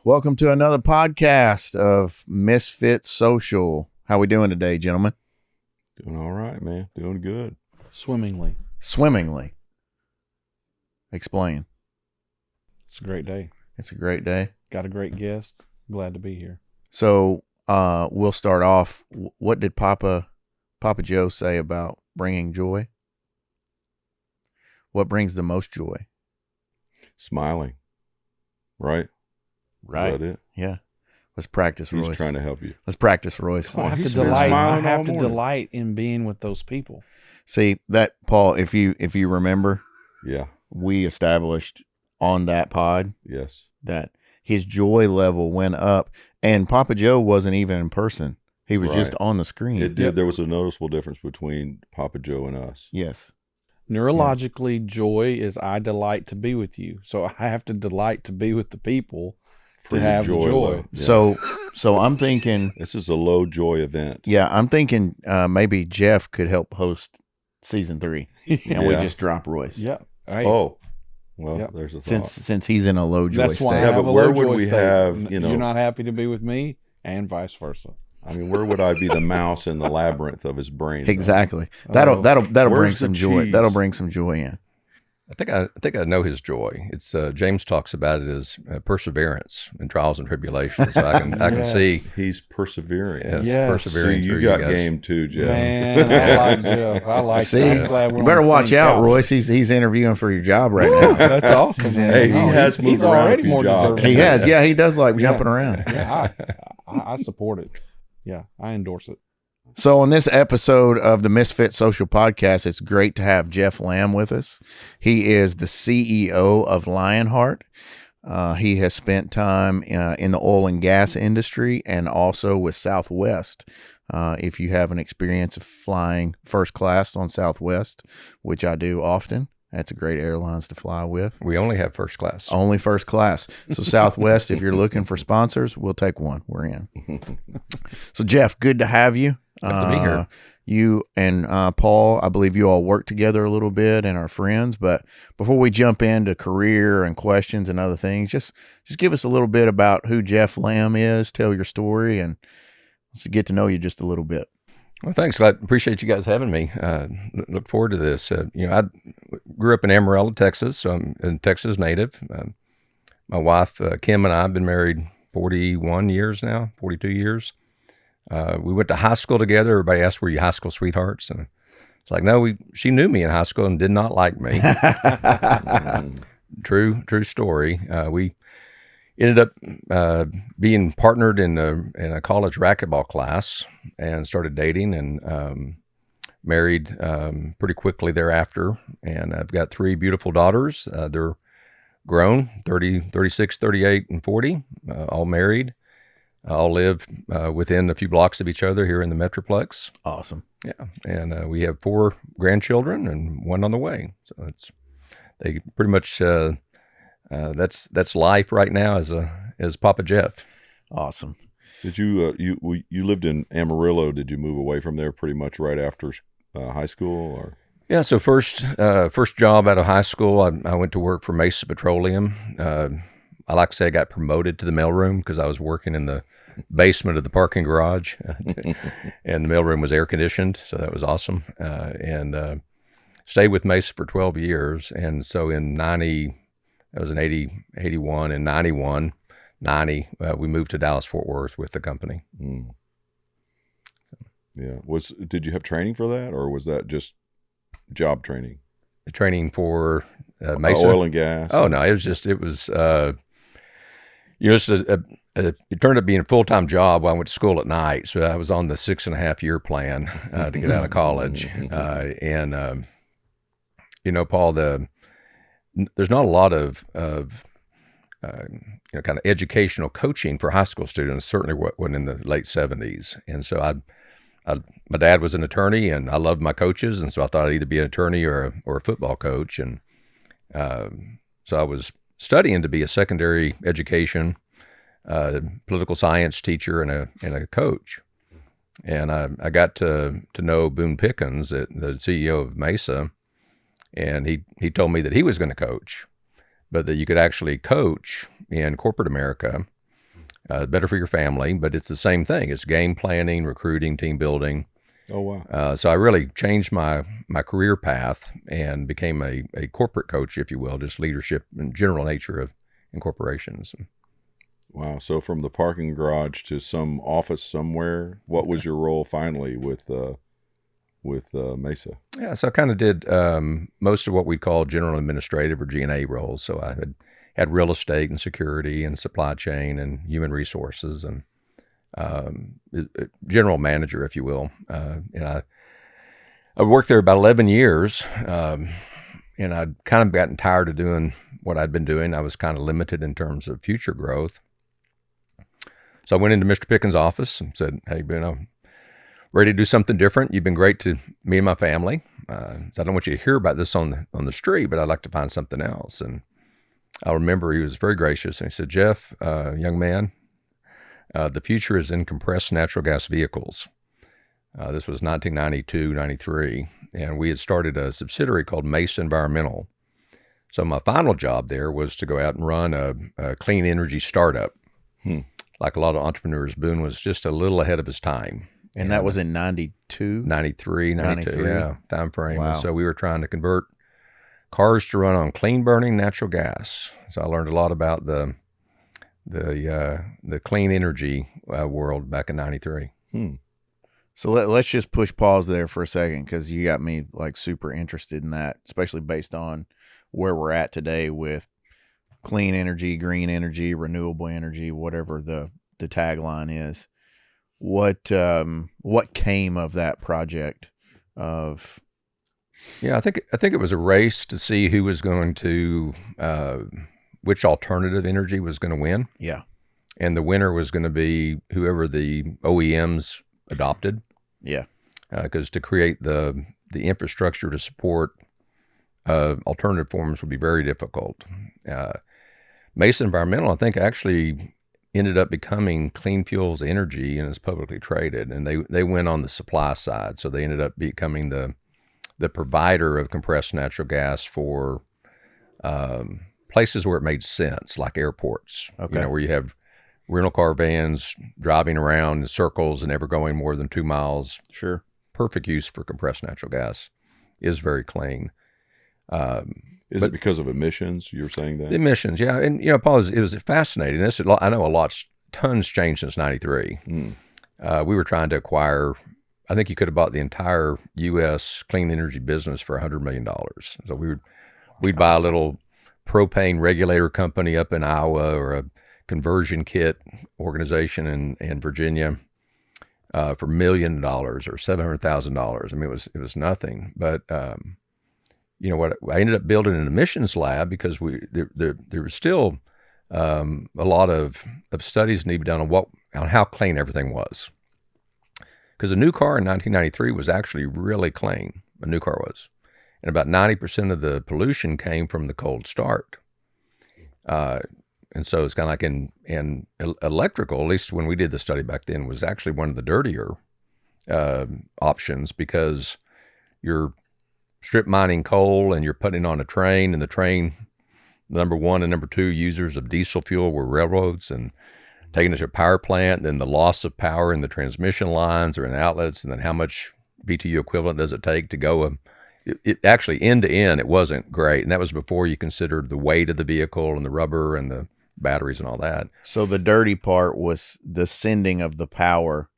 Welcome to another podcast of Misfit Social. How we doing today, gentlemen? Doing all right, man. Doing good. Swimmingly. Explain. It's a great day. It's a great day. Got a great guest. Glad to be here. So we'll start off. What did Papa Joe say about bringing joy? What brings the most joy? Smiling. Right? Right. Is that it? Yeah. Let's practice, Royce. He's trying to help you. Let's practice, Royce. I have he's to been delight. I smiling all have to morning. delight in being with those people. See that, Paul? If you remember, Yeah. we established on that pod Yes. that his joy level went up, and Papa Joe wasn't even in person. He was just Right. on the screen. It did. There was a noticeable difference between Papa Joe and us. Yes. Neurologically, joy is I delight to be with you. So I have to delight to be with the people For to your have joy. level. Yeah. So I'm thinking, This is a low joy event. yeah, I'm thinking maybe Jeff could help host season 3, and we Yeah. just drop Royce. Yeah. Hey, Oh. Well, Yep. there's a thought. Since he's in a low joy that's why state. I Yeah, have but a where low would joy we state. have, you know- You're not happy to be with me, and vice versa. I mean, where would I be the mouse in the labyrinth of his brain? though? Exactly. That'll bring Where's some the joy. cheese? That'll bring some joy in. I think I know his joy. It's James talks about it as perseverance in trials and tribulations. So I can Yes. see He's persevering. Yes. persevering See, through you got guys. game too, Jeff. Man, I like Jeff. I like See, that. I'm glad we're you on better the watch same out, couch. Royce. He's interviewing for your job right now. That's awesome. Man. Hey, he No, has he's moved around a already few more jobs. deserving. He has. Yeah, he does like Yeah. jumping around. Yeah, I support it. Yeah, I endorse it. So on this episode of the Misfit Social Podcast, it's great to have Jeff Lamb with us. He is the CEO of Lionheart. He has spent time in the oil and gas industry and also with Southwest. If you have an experience of flying first class on Southwest, which I do often, that's a great airlines to fly with. We only have first class. Only first class. So Southwest, if you're looking for sponsors, we'll take one. We're in. So Jeff, good to have you. Good to be here. You and Paul, I believe you all work together a little bit and are friends. But before we jump into career and questions and other things, just give us a little bit about who Jeff Lamb is. Tell your story, and let's get to know you just a little bit. Well, thanks. I appreciate you guys having me. Look forward to this. I grew up in Amarillo, Texas, so I'm a Texas native. My wife, Kim, and I have been married 41 years now, 42 years. We went to high school together. Everybody asked, were you high school sweethearts? And it's like, no, she knew me in high school and did not like me. True story. We ended up being partnered in a college racquetball class and started dating and married pretty quickly thereafter. And I've got 3 beautiful daughters. They're grown, 30, 36, 38, and 40, all married. All live within a few blocks of each other here in the Metroplex. Awesome. Yeah, and we have 4 grandchildren and 1 on the way. So they pretty much that's life right now as Papa Jeff. Awesome. Did you you lived in Amarillo? Did you move away from there pretty much right after high school, or? Yeah. So first job out of high school, I went to work for Mesa Petroleum. I like to say I got promoted to the mailroom because I was working in the basement of the parking garage, and the mailroom was air conditioned, so that was awesome. And stayed with Mesa for 12 years, and so in 90, that was in 80, 81, and 91, 90, we moved to Dallas Fort Worth with the company. Mm. Yeah. Did you have training for that, or was that just job training? Training for Mesa, oil and gas. Oh no, it was it turned up being a full-time job while I went to school at night. So I was on the 6.5-year plan to get out of college. Paul, there's not a lot of kind of educational coaching for high school students, certainly wasn't in the late 70s. And so my dad was an attorney, and I loved my coaches, and so I thought I'd either be an attorney or a football coach. And so I was studying to be a secondary education political science teacher and a coach. And I got to know Boone Pickens, the CEO of Mesa, and he told me that he was going to coach. but that you could actually coach in corporate America. Better for your family, but it's the same thing. It's game planning, recruiting, team building. Oh, wow. So I really changed my career path and became a corporate coach, if you will, just leadership and general nature of in corporations. Wow. So from the parking garage to some office somewhere, what was your role finally with Mesa? Yeah, so I kind of did most of what we call general administrative or G&A roles. So I had real estate and security and supply chain and human resources and general manager, if you will. And I worked there about 11 years, and I'd kind of gotten tired of doing what I'd been doing. I was kind of limited in terms of future growth. So I went into Mr. Pickens' office and said, "Hey, Ben, I'm ready to do something different. You've been great to me and my family. So I don't want you to hear about this on the street, but I'd like to find something else." And I remember he was very gracious, and he said, "Jeff, young man, the future is in compressed natural gas vehicles." This was 1992, 93, and we had started a subsidiary called Mesa Environmental. So my final job there was to go out and run a clean energy startup. Like a lot of entrepreneurs, Boone was just a little ahead of his time. And that was in 92? 93, 92, yeah, time frame. Wow. And so we were trying to convert cars to run on clean burning natural gas. So I learned a lot about the clean energy world back in 93. So let's just push pause there for a second, because you got me like super interested in that, especially based on where we're at today with clean energy, green energy, renewable energy, whatever the tagline is. What came of that project? Yeah, I think it was a race to see who was going to which alternative energy was going to win. Yeah. And the winner was going to be whoever the OEMs adopted. Yeah. Because to create the infrastructure to support alternative forms would be very difficult. Mesa Environmental, I think, actually ended up becoming Clean Fuels Energy and is publicly traded. And they went on the supply side. So they ended up becoming the provider of compressed natural gas for places where it made sense, like airports. Okay. You know, where you have rental car vans driving around in circles and never going more than 2 miles. Sure. Perfect use for compressed natural gas. Is very clean. Is it because of emissions? You're saying that? The emissions, yeah. And, you know, Paul, it was fascinating. I know tons changed since 93. We were trying to acquire, I think you could have bought the entire U.S. clean energy business for $100 million. So we'd buy a little propane regulator company up in Iowa or a conversion kit organization in Virginia for $1 million or $700,000. I mean, it was nothing. But you know what? I ended up building an emissions lab because there was still a lot of studies need to be done on how clean everything was. Because a new car in 1993 was actually really clean. A new car was, and about 90% of the pollution came from the cold start. And so it's kind of like in electrical, at least when we did the study back then, was actually one of the dirtier options, because you're strip mining coal and you're putting it on a train, and the train, number one and number two users of diesel fuel were railroads, and taking it to a power plant, then the loss of power in the transmission lines or in the outlets, and then how much BTU equivalent does it take to go it actually end to end, it wasn't great. And that was before you considered the weight of the vehicle and the rubber and the batteries and all that. So the dirty part was the sending of the power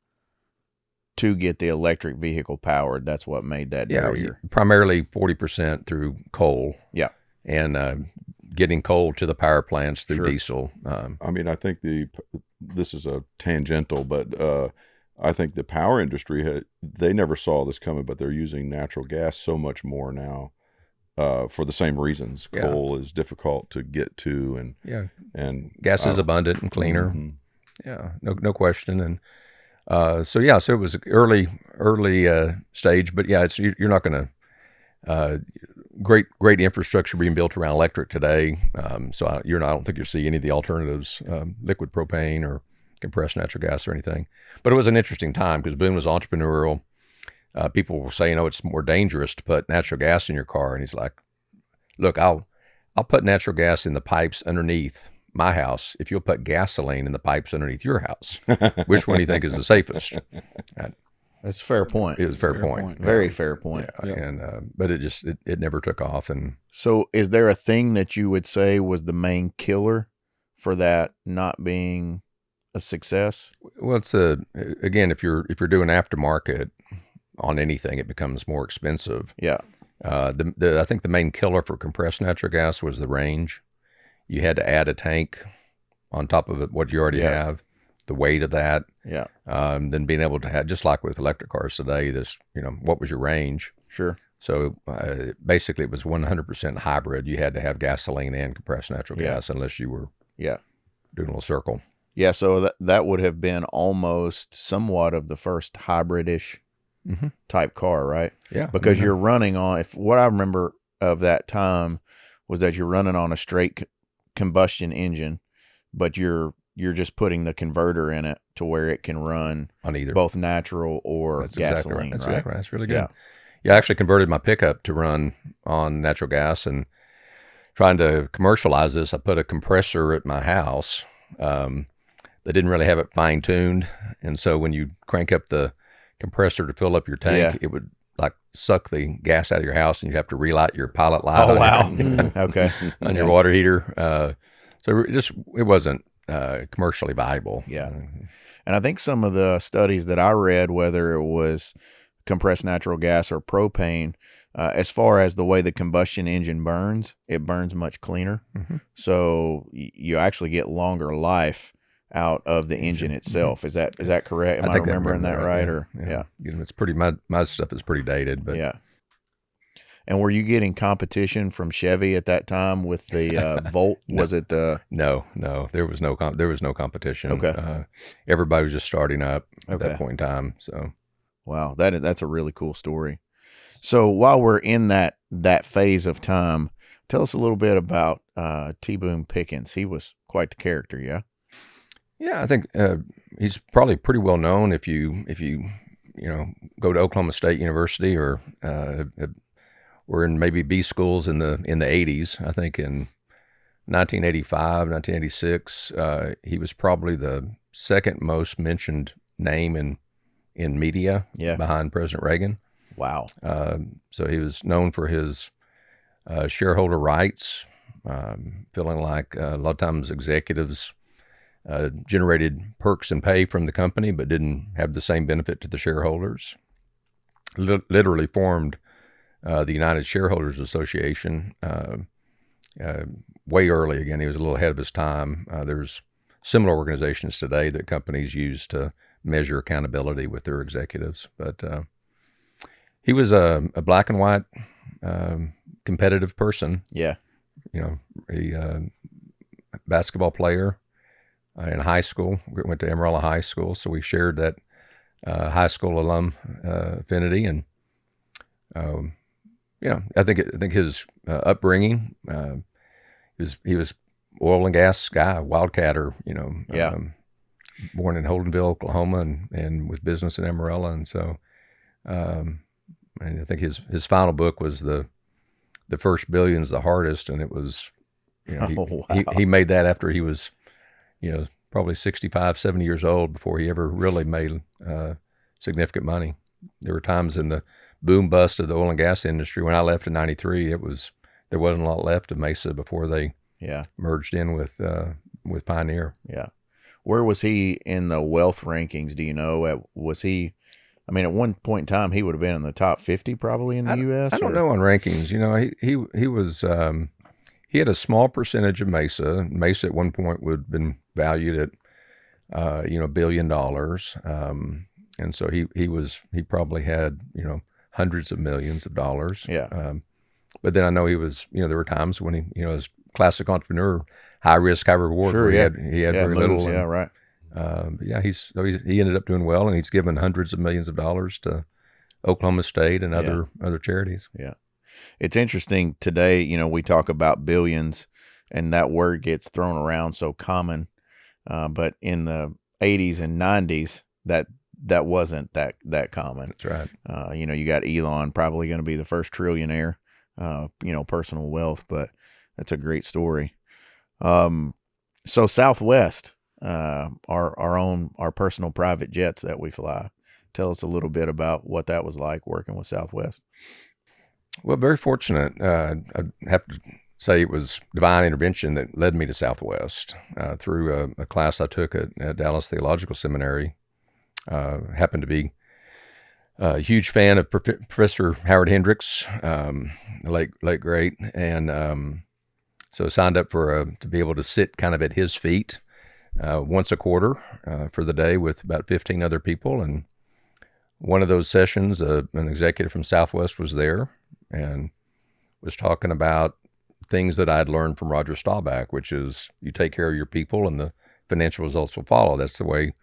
to get the electric vehicle powered. That's what made that dirtier. Primarily 40% through coal. Yeah. And getting coal to the power plants through diesel. I mean, I think this is a tangential, but I think the power industry, they never saw this coming, but they're using natural gas so much more now for the same reasons. Yeah. Coal is difficult to get to, and gas is abundant and cleaner. Mm-hmm. Yeah, no question. And so it was early stage, but yeah, you're not going to great infrastructure being built around electric today. So I don't think you'll see any of the alternatives, liquid propane or compressed natural gas or anything. But it was an interesting time because Boone was entrepreneurial. People were saying, "Oh, it's more dangerous to put natural gas in your car," and he's like, "Look, I'll I'll put natural gas in the pipes underneath my house if you'll put gasoline in the pipes underneath your house. Which one do you think is the safest? That's a fair point. It was a fair Fair point. point. Very fair point. Yeah. And but it never took off. And So is there a thing that you would say was the main killer for that not being a success? well, it's again, if you're doing aftermarket on anything, it becomes more expensive. Yeah. I think the main killer for compressed natural gas was the range. You had to add a tank on top of it, what you already have, the weight of that. Yeah. Then being able to have, just like with electric cars today, what was your range? Sure. So basically, it was 100% hybrid. You had to have gasoline and compressed natural gas, unless you were Yeah. doing a little circle. Yeah. So that would have been almost somewhat of the first hybrid-ish type car, right? Yeah, Because you're running on, what I remember of that time was that you're running on a straight combustion engine, but you're just putting the converter in it to where it can run on either both natural or That's exactly gasoline, right. That's right? exactly right. That's really good. Yeah. Yeah, I actually converted my pickup to run on natural gas, and trying to commercialize this, I put a compressor at my house. They didn't really have it fine tuned, and so when you crank up the compressor to fill up your tank, it would like suck the gas out of your house, and you'd have to relight your pilot light. Oh, on wow. Okay. on your water heater. So it wasn't commercially viable. Yeah. And I think some of the studies that I read, whether it was compressed natural gas or propane, as far as the way the combustion engine burns, it burns much cleaner. So you actually get longer life out of the engine itself. Is that correct? Am I remembering that right? Or yeah. It's pretty, my stuff is pretty dated, but yeah. And were you getting competition from Chevy at that time with the Volt? Was it the No, there was no competition. Okay. Everybody was just starting up at Okay. that point in time. So wow, that's a really cool story. So while we're in that phase of time, tell us a little bit about T. Boone Pickens. He was quite the character, yeah. yeah, I think he's probably pretty well known if you go to Oklahoma State University or were in maybe B schools in the 80s. I think in 1985, 1986, he was probably the second most mentioned name in media behind President Reagan. Wow. So he was known for his shareholder rights, feeling like a lot of times executives generated perks and pay from the company, but didn't have the same benefit to the shareholders. Literally formed the United Shareholders Association way early. Again, he was a little ahead of his time. There's similar organizations today that companies use to measure accountability with their executives. But he was a black and white competitive person. Yeah. A basketball player in high school. We went to Amarillo High School, so we shared that high school alum affinity. And I think his upbringing, he was oil and gas guy, wildcatter. Born in Holdenville, Oklahoma, and with business in Amarillo. And so, and I think his final book was the First Billion's the Hardest, and it was, he made that after he was, probably 65, 70 years old before he ever really made significant money. There were times in the boom bust of the oil and gas industry when I left in '93, there wasn't a lot left of Mesa before they merged in with Pioneer. Yeah. Where was he in the wealth rankings? Do you know? Was he? I mean, at one point in time, he would have been in the top 50 probably in the U.S. I don't know on rankings. He was. He had a small percentage of Mesa. Mesa at one point would have been valued at, $1 billion. And so he probably had, hundreds of millions of dollars. Yeah. But then I know he was, there were times when he, as classic entrepreneur, high risk, high reward. Sure. Where Yeah. He had very moves, little. Yeah. Right. He ended up doing well, and he's given hundreds of millions of dollars to Oklahoma State and other charities. Yeah. It's interesting today, we talk about billions and that word gets thrown around so common. But in the 80s and 90s, that wasn't that common. That's right. You got Elon probably going to be the first trillionaire, personal wealth, but That's a great story. So Southwest, our personal private jets that we fly. Tell us a little bit about what that was like working with Southwest. Well, very fortunate. I have to say it was divine intervention that led me to Southwest through a class I took at Dallas Theological Seminary. Happened to be a huge fan of Professor Howard Hendricks, late great, and so signed up to be able to sit kind of at his feet once a quarter for the day with about 15 other people. And one of those sessions, an executive from Southwest was there and was talking about things that I'd learned from Roger Staubach, which is you take care of your people and the financial results will follow. That's the way.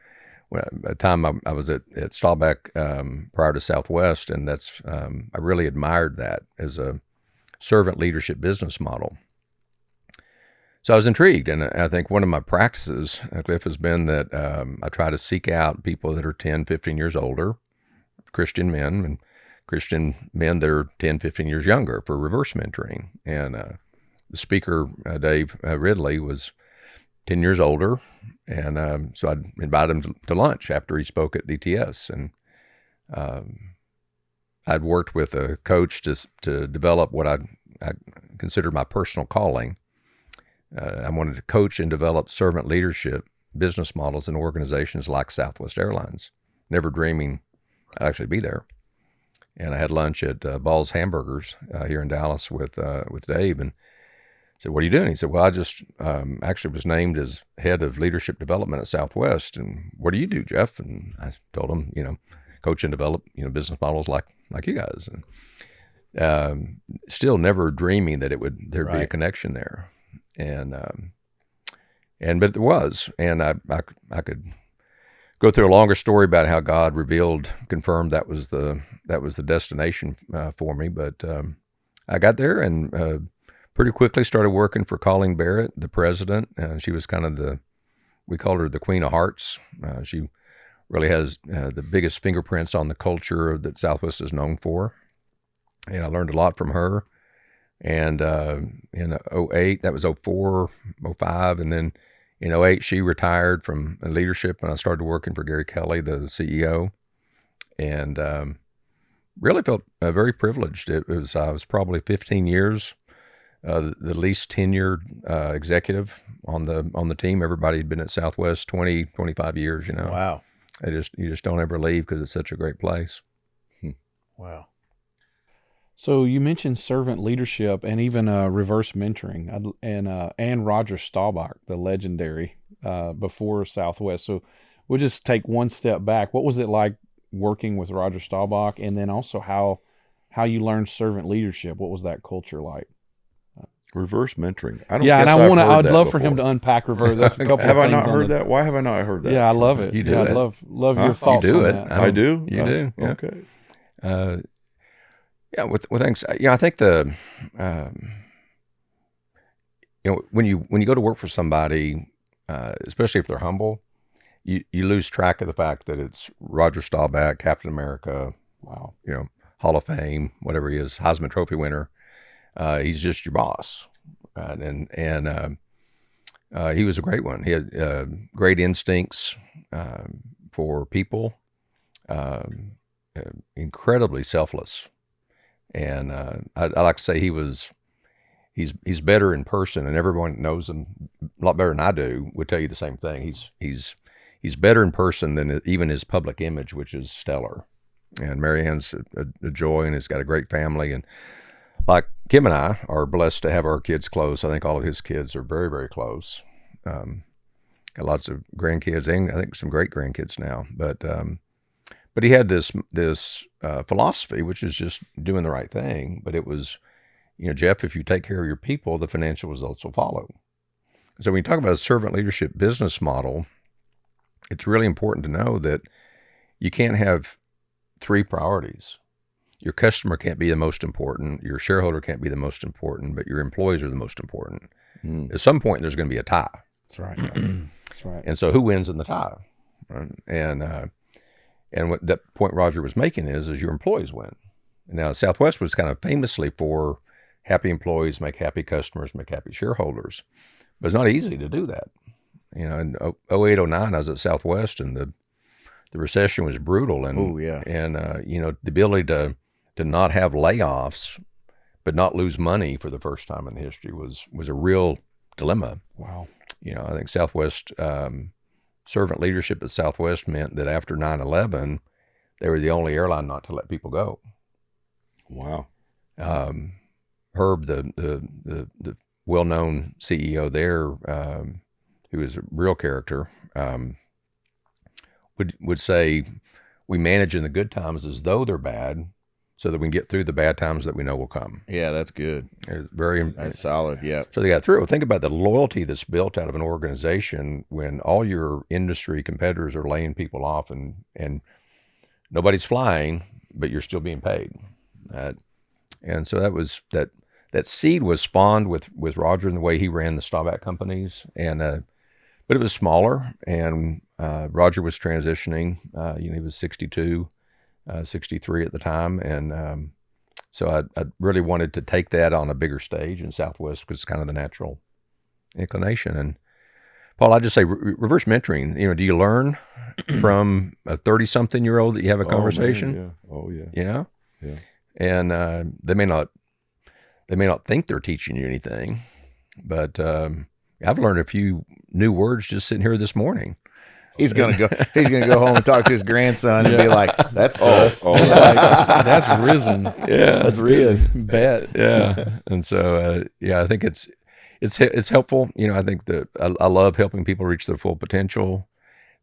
At the time I was at Staubach prior to Southwest, and that's I really admired that as a servant leadership business model. So I was intrigued, and I think one of my practices, Cliff, has been that I try to seek out people that are 10, 15 years older, Christian men, and Christian men that are 10, 15 years younger for reverse mentoring. And the speaker, Dave Ridley, was 10 years older, and so I'd invite him to lunch after he spoke at DTS. And I'd worked with a coach to develop what I considered my personal calling. I wanted to coach and develop servant leadership business models in organizations like Southwest Airlines, never dreaming I'd actually be there. And I had lunch at Ball's Hamburgers here in Dallas with Dave, and I said, "What are you doing?" He said, "Well, I just actually was named as head of leadership development at Southwest. And what do you do, Jeff?" And I told him, coach and develop, business models like you guys. And still never dreaming that there'd be a connection there. And but there was, and I could go through a longer story about how God confirmed that was the destination for me. But I got there and pretty quickly started working for Colleen Barrett, the president. She was kind of we called her the Queen of Hearts. She really has the biggest fingerprints on the culture that Southwest is known for, and I learned a lot from her. And in 2008, that was 2004, 2005, and then in 2008, she retired from leadership, and I started working for Gary Kelly, the CEO, and really felt very privileged. I was probably 15 years, the least tenured executive on the team. Everybody had been at Southwest 20, 25 years. Wow. You just don't ever leave because it's such a great place. Wow. So you mentioned servant leadership and even reverse mentoring, and Roger Staubach, the legendary, before Southwest. So we'll just take one step back. What was it like working with Roger Staubach, and then also how you learned servant leadership? What was that culture like? Reverse mentoring. I'd love for him to unpack reverse. That's a couple. Have I not heard that? Why have I not heard that? Yeah, I love it. You do it. I love your thoughts. You do on it. that. I do. You do. Yeah. Okay. Yeah, with things, I think when you go to work for somebody, especially if they're humble, you lose track of the fact that it's Roger Staubach, Captain America, Wow, Hall of Fame, whatever he is, Heisman Trophy winner. He's just your boss, right? And he was a great one. He had great instincts for people, incredibly selfless. And I like to say he's better in person, and everyone knows him a lot better than I do would tell you the same thing. He's better in person than even his public image, which is stellar. And Marianne's a joy, and has got a great family. And like Kim and I are blessed to have our kids close. I think all of his kids are very, very close. Got lots of grandkids, and I think some great grandkids now. But he had this philosophy, which is just doing the right thing. But it was, Jeff, if you take care of your people, the financial results will follow. So when you talk about a servant leadership business model, it's really important to know that you can't have three priorities. Your customer can't be the most important. Your shareholder can't be the most important, but your employees are the most important. At some point, there's going to be a tie. that's right. That's right. And so who wins in the tie? Right? And what that point Roger was making is your employees win. Now, Southwest was kind of famously for happy employees make happy customers, make happy shareholders. But it's not easy to do that. You know, in 08, 09, I was at Southwest, and the recession was brutal. And, you know, the ability to not have layoffs but not lose money for the first time in history was a real dilemma. Wow. You know, I think Southwest, servant leadership at Southwest meant that after 9/11, they were the only airline not to let people go. Wow. Herb, the well-known CEO there, who is a real character, would say, we manage in the good times as though they're bad, so that we can get through the bad times that we know will come. Yeah, that's good. That's solid. Yeah. So they got through. Think about the loyalty that's built out of an organization when all your industry competitors are laying people off, and nobody's flying, but you're still being paid. And so that seed was spawned with Roger and the way he ran the Staubach companies, but it was smaller, and Roger was transitioning. You know, he was 62, 63 at the time, and so I really wanted to take that on a bigger stage, and Southwest was kind of the natural inclination. And Paul, I just say reverse mentoring. You know, do you learn from a 30-something-year-old that you have a conversation? Man, yeah. Oh yeah. You know? Yeah. And they may not think they're teaching you anything, but I've learned a few new words just sitting here this morning. He's gonna go home and talk to his grandson and be like, "That's sus." Oh. That's risen. Yeah, That's risen. Bet. Yeah, and so I think it's helpful. You know, I think that I love helping people reach their full potential.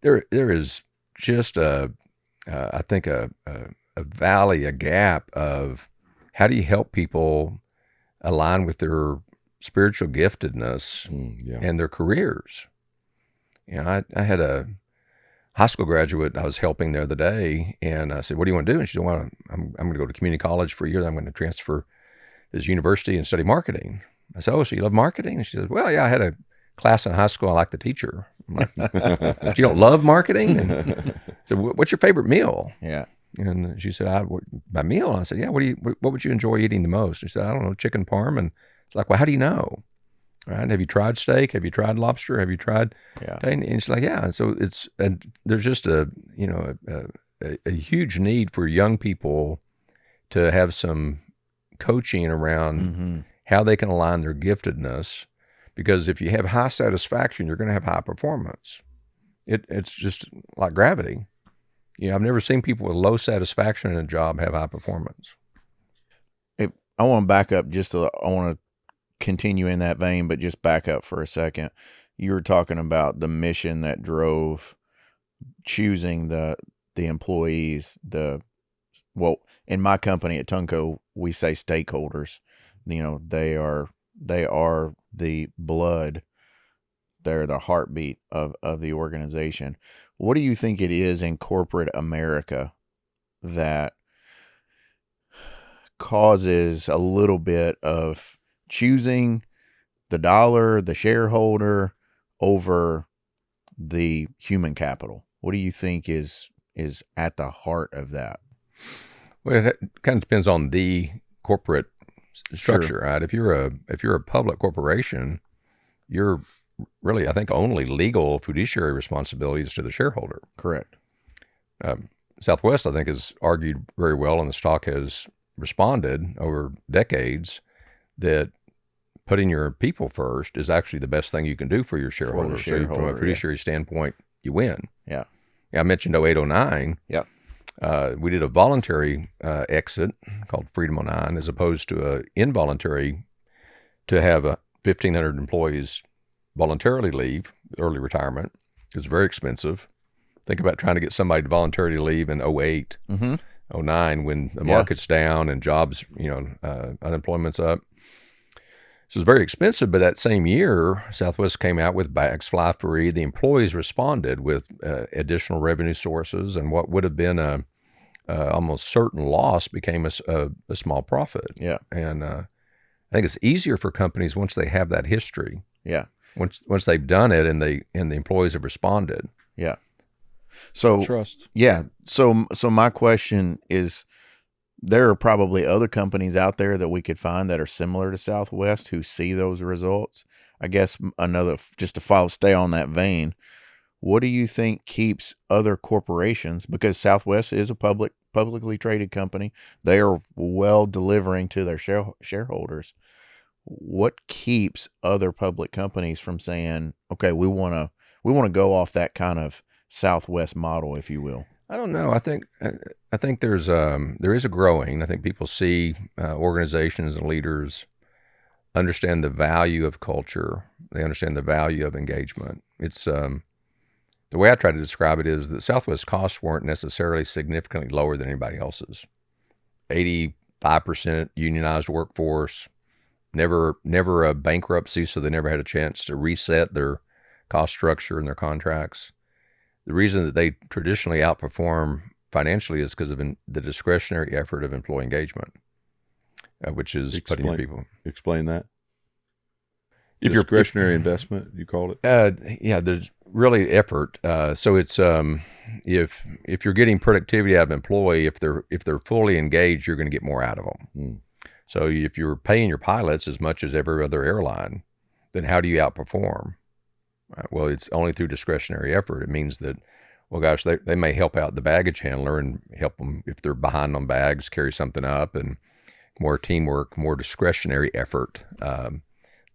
There is just I think a valley, a gap of how do you help people align with their spiritual giftedness and their careers. You know, I had a high school graduate I was helping the other day, and I said, "What do you want to do?" And she said, "Well, I'm going to go to community college for a year. Then I'm going to transfer to this university and study marketing." I said, "Oh, so you love marketing?" And she said, "Well, yeah, I had a class in high school. I like the teacher." I'm like, "But you don't love marketing?" And I said, "What's your favorite meal?" Yeah. And she said, "My meal." And I said, "Yeah, what would you enjoy eating the most?" She said, "I don't know, chicken parm." And it's like, "Well, how do you know? Right? Have you tried steak? Have you tried lobster? Have you tried?" Yeah. And it's like, yeah. And so there's just a huge need for young people to have some coaching around how they can align their giftedness, because if you have high satisfaction, you're going to have high performance. It's just like gravity. You know, I've never seen people with low satisfaction in a job have high performance. I want to back up I want to continue in that vein, but just back up for a second. You were talking about the mission that drove choosing the employees. In my company at Tunco, we say stakeholders. You know, they are the blood. They're the heartbeat of the organization. What do you think it is in corporate America that causes a little bit of choosing the dollar, the shareholder, over the human capital? What do you think is at the heart of that? Well, it kind of depends on the corporate structure, right? If you're a public corporation, you're really, I think, only legal fiduciary responsibilities to the shareholder. Correct. Southwest, I think, has argued very well, and the stock has responded over decades, that putting your people first is actually the best thing you can do for your shareholders. So from a fiduciary standpoint, you win. Yeah. I mentioned 08, 09. Yeah. We did a voluntary exit called Freedom 09, as opposed to an involuntary, to have 1,500 employees voluntarily leave early retirement. It was very expensive. Think about trying to get somebody to voluntarily leave in 08, 09, when the market's down and jobs, unemployment's up. So it's very expensive, but that same year, Southwest came out with bags fly free. The employees responded with additional revenue sources, and what would have been a almost certain loss became a small profit. Yeah. And I think it's easier for companies once they have that history. Yeah. Once they've done it and the employees have responded. Yeah. So trust. Yeah. So my question is, there are probably other companies out there that we could find that are similar to Southwest who see those results. I guess just to stay on that vein, what do you think keeps other corporations, because Southwest is a publicly traded company, they are well delivering to their shareholders. What keeps other public companies from saying, okay, we want to go off that kind of Southwest model, if you will? I don't know. I think there is a growing. I think people see organizations and leaders understand the value of culture. They understand the value of engagement. It's the way I try to describe it is that Southwest costs weren't necessarily significantly lower than anybody else's. 85% unionized workforce, never a bankruptcy, so they never had a chance to reset their cost structure and their contracts. The reason that they traditionally outperform financially is because of the discretionary effort of employee engagement, which is putting your people. Explain that. Discretionary investment, you called it? Yeah, there's really effort. So it's if you're getting productivity out of an employee, if they're fully engaged, you're going to get more out of them. Mm. So if you're paying your pilots as much as every other airline, then how do you outperform? Well, it's only through discretionary effort. It means that, well, gosh, they may help out the baggage handler and help them if they're behind on bags, carry something up, and more teamwork, more discretionary effort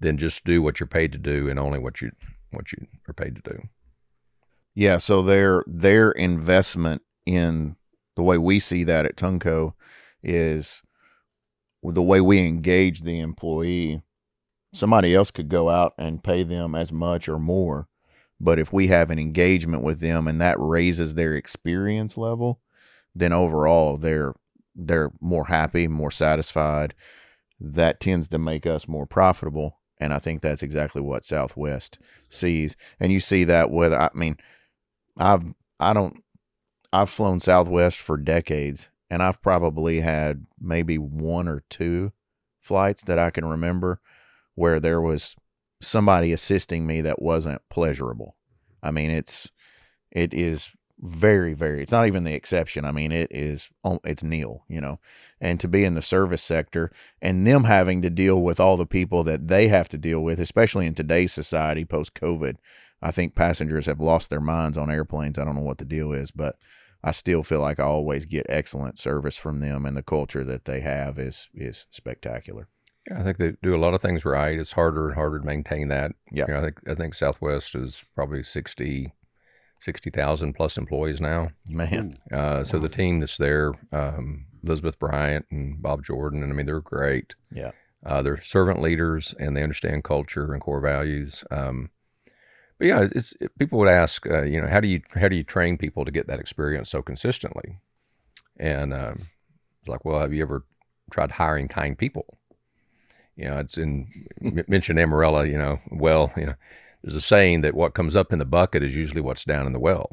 than just do what you're paid to do and only what you are paid to do. Yeah, so their investment in the way we see that at Tunco is the way we engage the employee. Somebody else could go out and pay them as much or more, but if we have an engagement with them and that raises their experience level, then overall they're more happy, more satisfied. That tends to make us more profitable, and I think that's exactly what Southwest sees. And you see that I've flown Southwest for decades, and I've probably had maybe one or two flights that I can remember where there was somebody assisting me that wasn't pleasurable. I mean, it is very, very, it's not even the exception. I mean, it's nil, and to be in the service sector and them having to deal with all the people that they have to deal with, especially in today's society post-COVID, I think passengers have lost their minds on airplanes. I don't know what the deal is, but I still feel like I always get excellent service from them, and the culture that they have is spectacular. Yeah, I think they do a lot of things right. It's harder and harder to maintain that. Yeah, I think Southwest is probably 60,000 plus employees now. Man, so the team that's there, Elizabeth Bryant and Bob Jordan, and I mean they're great. Yeah, they're servant leaders and they understand culture and core values. But yeah, people would ask, how do you train people to get that experience so consistently? And it's like, well, have you ever tried hiring kind people? It's mention Amarella, there's a saying that what comes up in the bucket is usually what's down in the well.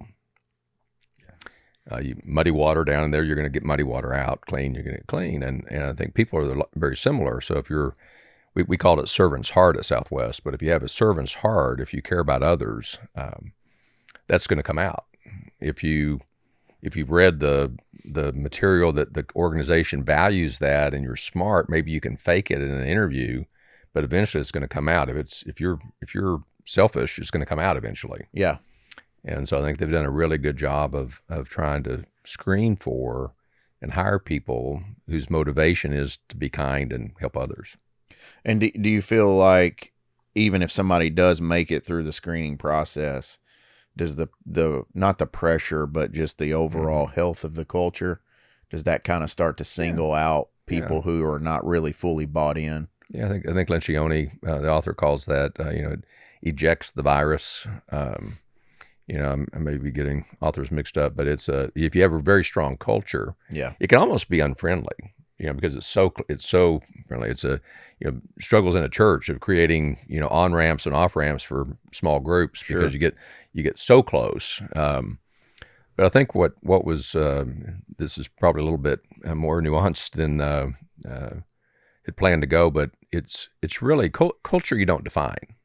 You muddy water down in there, you're going to get muddy water out. Clean, you're going to get clean. And I think people are very similar. So if we called it servant's heart at Southwest, but if you have a servant's heart, if you care about others, that's going to come out. If you've read the material that the organization values that and you're smart, maybe you can fake it in an interview, but eventually it's going to come out. If you're selfish, it's going to come out eventually. Yeah. And so I think they've done a really good job of trying to screen for and hire people whose motivation is to be kind and help others. And do you feel like even if somebody does make it through the screening process, does the not the pressure, but just the overall health of the culture, does that kind of start to single out people who are not really fully bought in? Yeah, I think Lencioni, the author, calls that it ejects the virus. I may be getting authors mixed up, but it's if you have a very strong culture, it can almost be unfriendly. Because it's so friendly. It's struggles in a church of creating on ramps and off ramps for small groups because you get so close. But I think what was this is probably a little bit more nuanced than had planned to go, but it's really culture you don't define.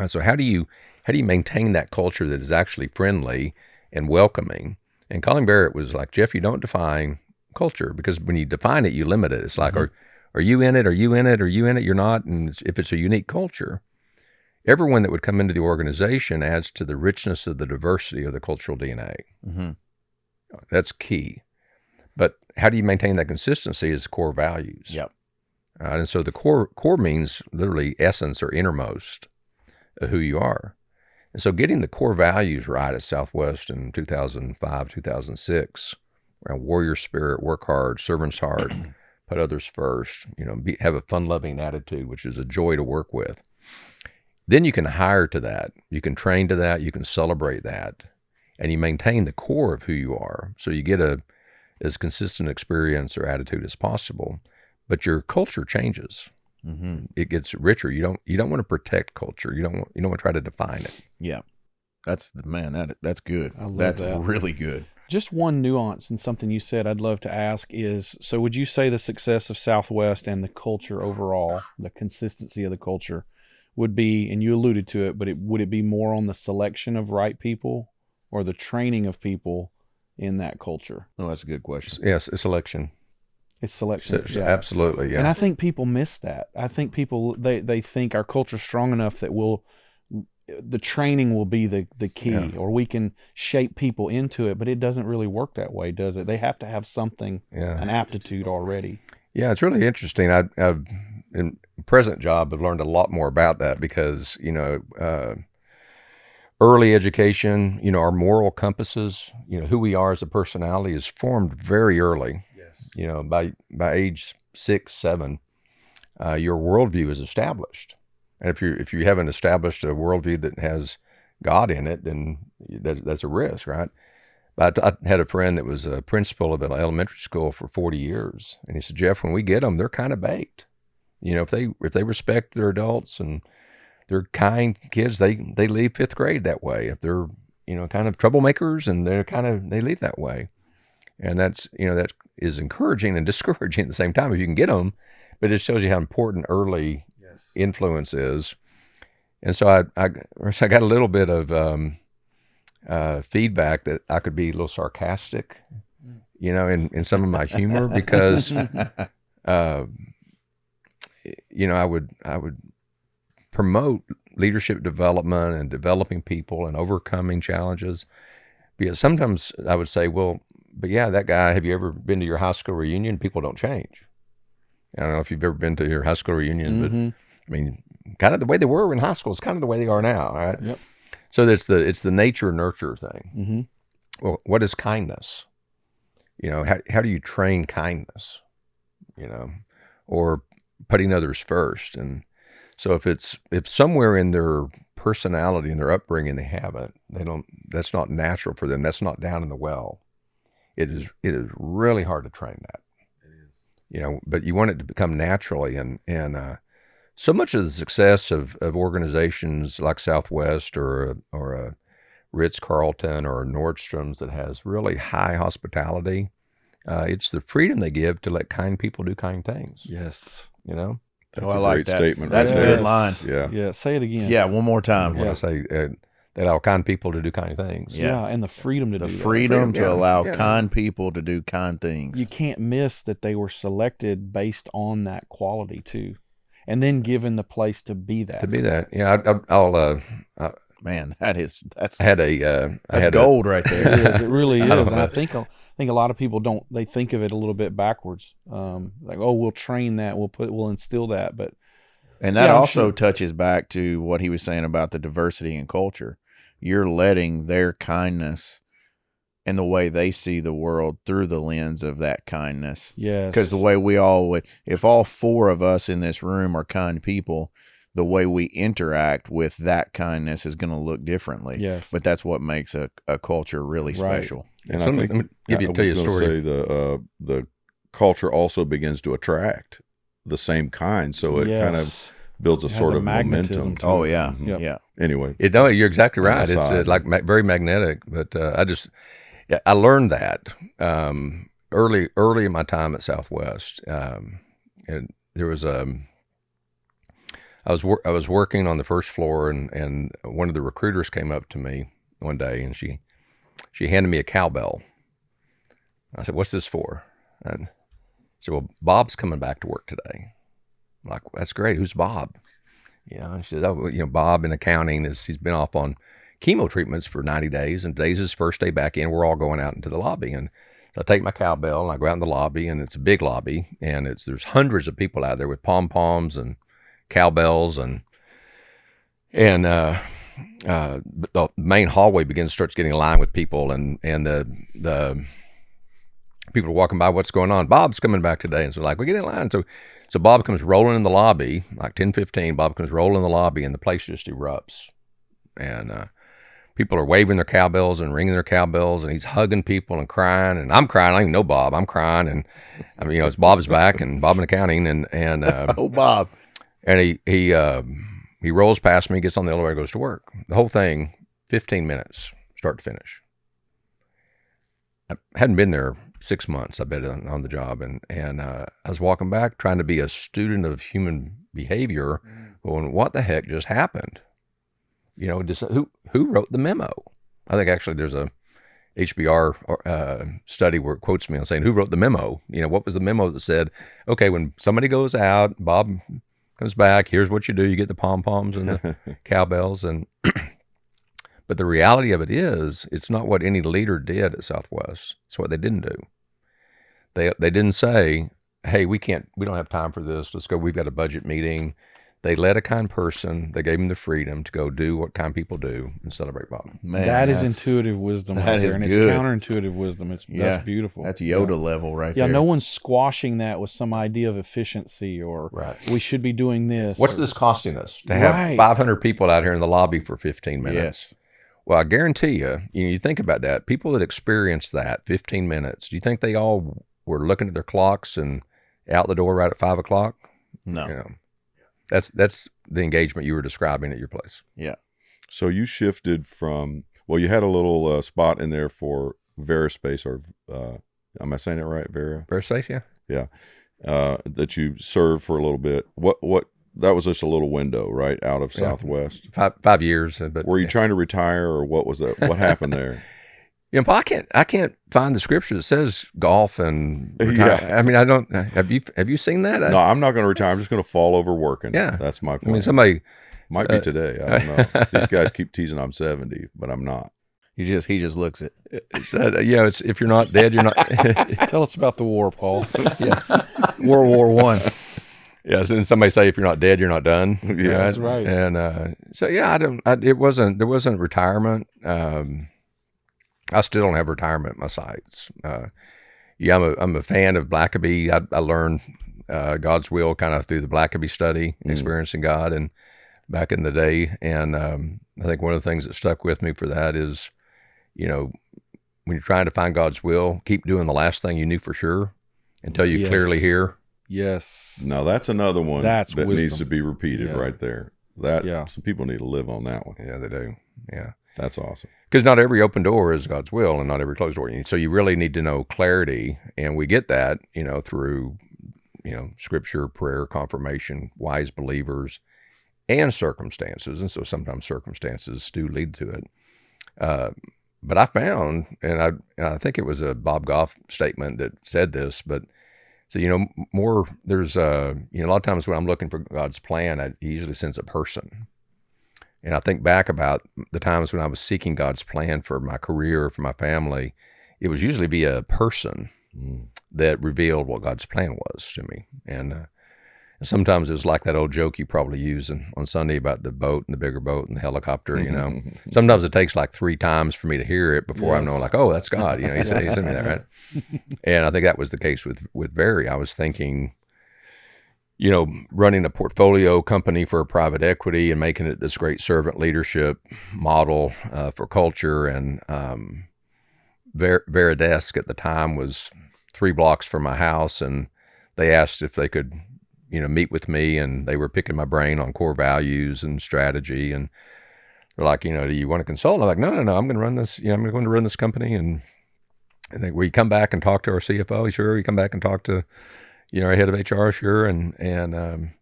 So how do you maintain that culture that is actually friendly and welcoming? And Colin Barrett was like, Jeff, you don't define culture, because when you define it, you limit it. It's like, are you in it? Are you in it? Are you in it? You're not. And if it's a unique culture, everyone that would come into the organization adds to the richness of the diversity of the cultural DNA. Mm-hmm. That's key. But how do you maintain that consistency is core values. Yep. And so the core means literally essence or innermost of who you are. And so getting the core values right at Southwest in 2005, 2006, around warrior spirit, work hard, servant's heart, put others first, have a fun-loving attitude, which is a joy to work with. Then you can hire to that. You can train to that. You can celebrate that. And you maintain the core of who you are. So you get as consistent experience or attitude as possible. But your culture changes. Mm-hmm. It gets richer. You don't want to protect culture. You don't want to try to define it. Yeah. That's good. I love that's that. really good. Just one nuance in something you said I'd love to ask is, so would you say the success of Southwest and the culture overall, the consistency of the culture, would be, and you alluded to it, but would it be more on the selection of right people or the training of people in that culture? Oh, that's a good question. Yes, it's selection. It's selection. Yeah. Absolutely, yeah. And I think people miss that. I think people, they think our culture's strong enough that the training will be the key, or we can shape people into it, but it doesn't really work that way, does it? They have to have something, an aptitude already. Yeah, it's really interesting. I've in present job, I've learned a lot more about that because, early education, our moral compasses, who we are as a personality is formed very early. Yes. By age 6, 7, your worldview is established. And if you haven't established a worldview that has God in it, then that's a risk, right? But I had a friend that was a principal of an elementary school for 40 years, and he said, Jeff, when we get them, they're kind of baked. If they respect their adults and they're kind kids, they leave 5th grade that way. If they're kind of troublemakers, and they leave that way, and that's that is encouraging and discouraging at the same time if you can get them. But it shows you how important early influence is. And so I got a little bit of feedback that I could be a little sarcastic, in some of my humor because, I would promote leadership development and developing people and overcoming challenges. Because sometimes I would say, well, but yeah, that guy, have you ever been to your high school reunion? People don't change. I don't know if you've ever been to your high school reunion, but I mean, kind of the way they were in high school is kind of the way they are now, right? Yep. So it's the nature nurture thing. Mm-hmm. Well, what is kindness? How do you train kindness? Or putting others first. And so if somewhere in their personality and their upbringing they haven't, that's not natural for them. That's not down in the well. It is really hard to train that. It is. But you want it to become naturally, and so much of the success of organizations like Southwest or a Ritz-Carlton or Nordstrom's that has really high hospitality, it's the freedom they give to let kind people do kind things. Yes. That's I a like great that statement. That's right a there. good line. Yeah. Yeah. Say it again. Yeah, one more time. I say they allow kind people to do kind things. Yeah, and the freedom to do that. The freedom to allow Yeah. kind people to do kind things. You can't miss that they were selected based on that quality too, and then given the place to be that. Yeah. I'll Man, that's I had a I had gold right there. It really is, and I think a lot of people don't. They think of it a little bit backwards. Like, oh, we'll train that, we'll instill that, but And that also touches back to what he was saying about the diversity in culture. You're letting their kindness and the way they see the world through the lens of that kindness. Yes. Because the way we all would, if all 4 of us in this room are kind people, the way we interact with that kindness is going to look differently. Yes. But that's what makes a culture really special. And So I think let me tell you a story. Say the culture also begins to attract the same kind, so it kind of builds a sort of momentum. Oh yeah, Mhm. yeah. Anyway, you're exactly right. It's aside. very magnetic. But I learned that early in my time at Southwest, and there was I was working on the first floor, and one of the recruiters came up to me one day, and she handed me a cowbell. I said, "What's this for?" And I said, well, Bob's coming back to work today. I'm like, that's great. Who's Bob? And she said, oh, Bob in accounting he's been off on chemo treatments for 90 days, and today's his first day back in. We're all going out into the lobby, and so I take my cowbell and I go out in the lobby, and it's a big lobby, and there's hundreds of people out there with pom poms and cowbells, and the main hallway starts getting lined with people, and the people are walking by. What's going on? Bob's coming back today, and so like, we get in line. So Bob comes rolling in the lobby, like 10:15. Bob comes rolling in the lobby, and the place just erupts. And people are waving their cowbells and ringing their cowbells, and he's hugging people and crying. And I'm crying. I don't even know Bob. I'm crying, and I mean, it's Bob's back, and Bob in accounting, and Oh, Bob. And he rolls past me, gets on the elevator, goes to work. The whole thing, 15 minutes, start to finish. I hadn't been there 6 months, I bet, on the job. And I was walking back trying to be a student of human behavior, going, what the heck just happened? Who wrote the memo? I think actually there's a HBR study where it quotes me on saying, who wrote the memo? What was the memo that said, okay, when somebody goes out, Bob comes back, here's what you do. You get the pom-poms and the cowbells. But the reality of it is, it's not what any leader did at Southwest. It's what they didn't do. They didn't say, hey, we don't have time for this. Let's go. We've got a budget meeting. They led a kind person. They gave him the freedom to go do what kind people do and celebrate Bob. Man, that is intuitive wisdom right there. And it's counterintuitive wisdom. That's beautiful. That's Yoda level right there. Yeah, no one's squashing that with some idea of efficiency or we should be doing this. What's this costing us to have 500 people out here in the lobby for 15 minutes? Yes. Well, I guarantee you think about that. People that experience that 15 minutes, do you think they all were looking at their clocks and out the door right at 5 o'clock? No. That's the engagement you were describing at your place. Yeah. So you shifted from, you had a little spot in there for VariSpace, or am I saying it right? VariSpace, yeah. Yeah. That you served for a little bit. What that was just a little window, right, out of Southwest. 5 years. But were you trying to retire, or what was that? What happened there? I can't find the scripture that says golf and retire. Yeah. I mean, I don't. Have you seen that? No, I'm not going to retire. I'm just going to fall over working. Yeah, that's my plan. I mean, somebody might be today. I don't know. These guys keep teasing I'm 70, but I'm not. He just looks it. It's if you're not dead, you're not. Tell us about the war, Paul. Yeah, World War I. Yeah, and somebody say if you're not dead, you're not done. Yeah, right? That's right. And there wasn't retirement. I still don't have retirement in my sights. I'm a fan of Blackaby. I learned God's will kind of through the Blackaby study, experiencing God, and back in the day. And I think one of the things that stuck with me for that is, when you're trying to find God's will, keep doing the last thing you knew for sure until you clearly hear. Yes. Now that's another one that needs to be repeated right there. Some people need to live on that one. Yeah, they do. Yeah. That's awesome. Because not every open door is God's will, and not every closed door. So you really need to know clarity, and we get that, through, scripture, prayer, confirmation, wise believers, and circumstances. And so sometimes circumstances do lead to it. But I found, and I think it was a Bob Goff statement that said this, but so, there's a lot of times when I'm looking for God's plan, he usually sends a person. And I think back about the times when I was seeking God's plan for my career, for my family, it was usually via a person that revealed what God's plan was to me. And sometimes it was like that old joke you probably use on Sunday about the boat and the bigger boat and the helicopter, Sometimes it takes like 3 times for me to hear it before I know, like, oh, that's God. He sent me that, right? And I think that was the case with Vari. I was thinking, running a portfolio company for a private equity and making it this great servant leadership model for culture. And VariDesk at the time was 3 blocks from my house, and they asked if they could, meet with me, and they were picking my brain on core values and strategy. And they're like, do you want to consult? I'm like, no, I'm going to run this. I'm going to run this company. And they, will you come back and talk to our CFO? Sure. You come back and talk to our head of HR, sure. And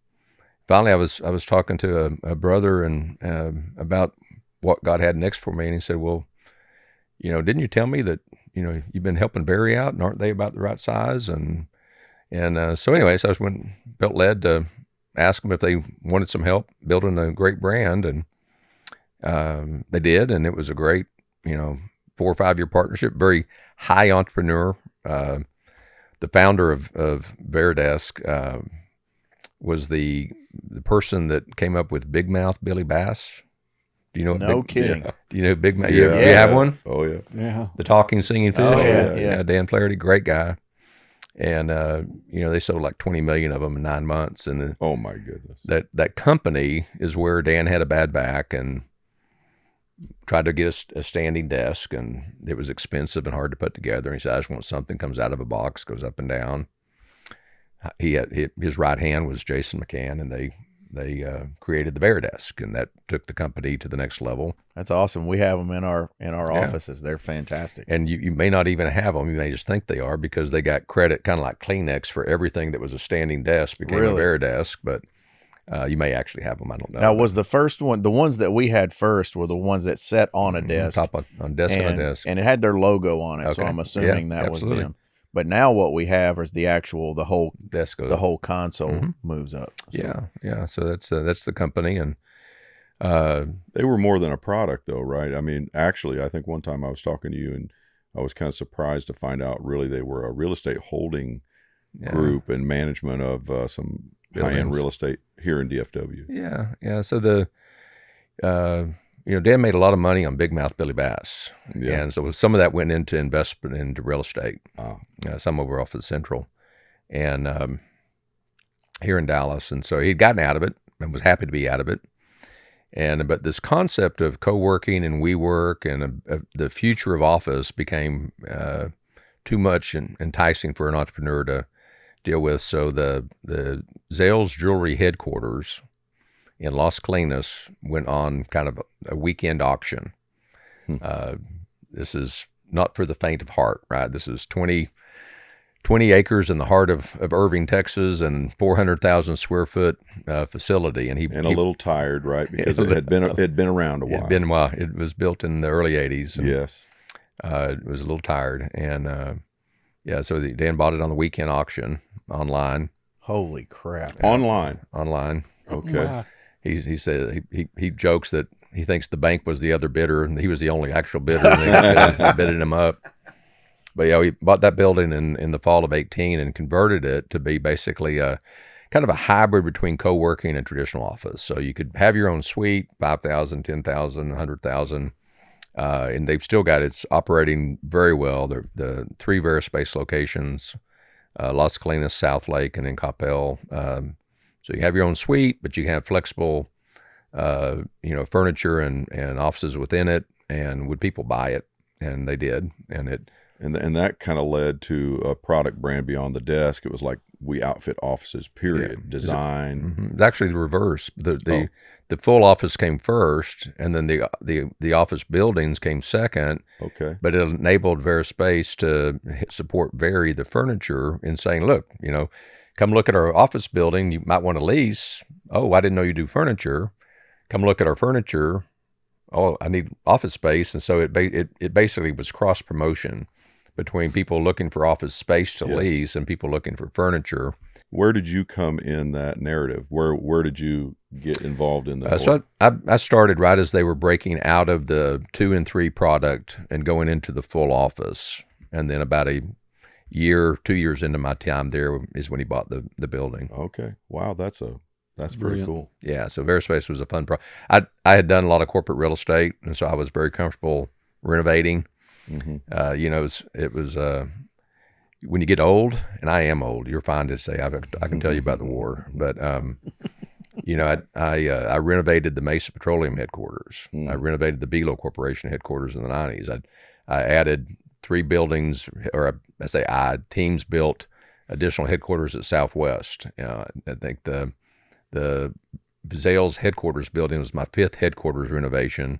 finally, I was talking to a brother and about what God had next for me, and he said, "Well, didn't you tell me that you've been helping Vari out, and aren't they about the right size? And so anyways, I felt led to ask them if they wanted some help building a great brand, and they did, and it was a great, 4 or 5 year partnership, very high entrepreneur. The founder of VariDesk was the person that came up with Big Mouth Billy Bass. Do you know what No kidding. Yeah. Do you know Big Mouth? Yeah. You have one? Oh, yeah. Yeah. The talking, singing fish? Oh, yeah. Dan Flaherty, great guy. And, they sold like 20 million of them in 9 months. And Oh, my goodness. that company is where Dan had a bad back and tried to get a standing desk, and it was expensive and hard to put together. And he said, I just want something comes out of a box, goes up and down. His right hand was Jason McCann, and they created the VariDesk, and that took the company to the next level. That's awesome. We have them in our offices. They're fantastic. And you may not even have them. You may just think they are, because they got credit kind of like Kleenex for everything that was a standing desk became Really? a VariDesk, but you may actually have them. I don't know. Now, was the first one, the ones that we had first were the ones that sat on a desk. Top on desk on a desk. And it had their logo on it. So Okay. I'm assuming Yeah, that absolutely. was them. But now what we have is the whole Desk goes the up. whole console Mhm. moves up. So, Yeah. So that's the company, and They were more than a product, though, right? I mean, actually, I think one time I was talking to you, and I was kind of surprised to find out really they were a real estate holding yeah. group and management of some high-end Buildings. real estate here in DFW. Yeah. So Dan made a lot of money on Big Mouth Billy Bass, Yeah. and so some of that went into investment into real estate. Ah. Some over off of Central, and here in Dallas, and so he'd gotten out of it and was happy to be out of it. But this concept of co-working and WeWork and the future of office became too much and enticing for an entrepreneur to deal with. So the Zales Jewelry headquarters in Las Colinas went on kind of a weekend auction. This is not for the faint of heart, right? This is 20 acres in the heart of Irving, Texas, and 400,000 square foot facility. And A little tired, right? Because it had been around a while. It had been a while. It was built in the early 80s. And, Yes. it was a little tired. And so Dan bought it on the weekend auction online. Holy crap. Online. Oh, Okay. my. He said he jokes that he thinks the bank was the other bidder and he was the only actual bidder, and they bidded him up. But we bought that building in the fall of 18 and converted it to be basically a kind of a hybrid between co-working and traditional office. So you could have your own suite, 5,000, 10,000, 100,000, and they've still got it's operating very well. The 3 VariSpace locations, Las Colinas, South Lake, and in Coppell. So you have your own suite, but you have flexible, furniture and offices within it. And would people buy it? And they did. And that kind of led to a product brand beyond the desk. It was like we outfit offices, period. Yeah. Design. It's actually the reverse. The full office came first, and then the office buildings came second. Okay. But it enabled VariSpace to support Vari, the furniture, in saying, look, come look at our office building. You might want to lease. Oh, I didn't know you do furniture. Come look at our furniture. Oh, I need office space. And so it basically was cross promotion between people looking for office space to Yes. lease and people looking for furniture. Where did you come in that narrative? Where did you get involved in that? So I started right as they were breaking out of the 2 and 3 product and going into the full office. And then about 2 years into my time there is when he bought the building. Okay. Wow, that's pretty Brilliant. cool. Yeah, so VariSpace was a fun I had done a lot of corporate real estate, and so I was very comfortable renovating. Mm-hmm. It was when you get old, and I am old. You're fine to say I can tell you about the war, but I renovated the Mesa Petroleum headquarters. Mm. I renovated the Belo Corporation headquarters in the 90s. I added 3 buildings, or teams built additional headquarters at Southwest. I think the Zales headquarters building was my 5th headquarters renovation.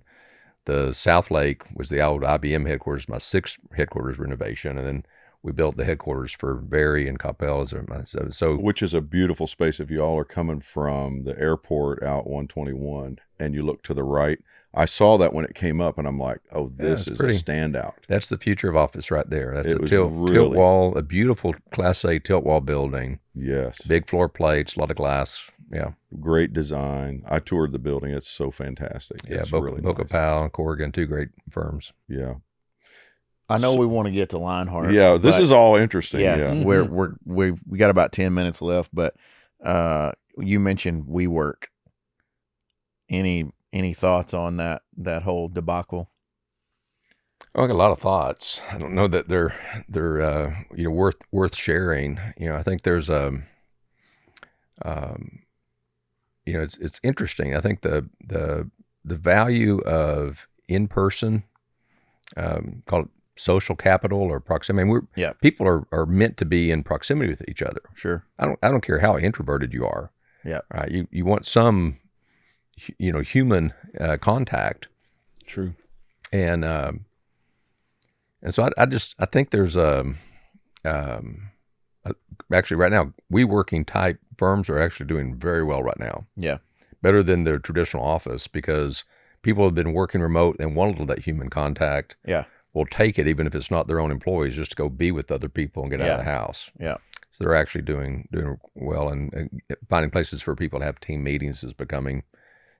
The South Lake was the old IBM headquarters, my 6th headquarters renovation, and then we built the headquarters for Vari and Coppell. So Which is a beautiful space. If you all are coming from the airport out 121 and you look to the right, I saw that when it came up, and I'm like, oh, this is a standout. That's the future of office right there. That's It a was tilt really- wall, a beautiful Class A tilt wall building. Yes. Big floor plates, a lot of glass. Yeah. Great design. I toured the building. It's so fantastic. Yeah, It's Boca, really Boca nice. Powell and Corrigan, two great firms. Yeah. I know we want to get to Lionheart. Yeah, this but- is all interesting. Yeah, Yeah. we got about 10 minutes left, but you mentioned WeWork. Any thoughts on that whole debacle? I got a lot of thoughts. I don't know that they're worth sharing. I think there's it's interesting. I think the value of in-person, call it social capital or proximity. I mean, people are meant to be in proximity with each other. Sure. I don't care how introverted you are. Yeah. Right. You want some, human contact. True. And so I think there's actually right now, WeWorking type firms are actually doing very well right now. Yeah. Better than their traditional office, because people have been working remote and wanted that human contact. Yeah. Will take it even if it's not their own employees, just to go be with other people and get out of the house. Yeah. So they're actually doing well, and finding places for people to have team meetings is becoming,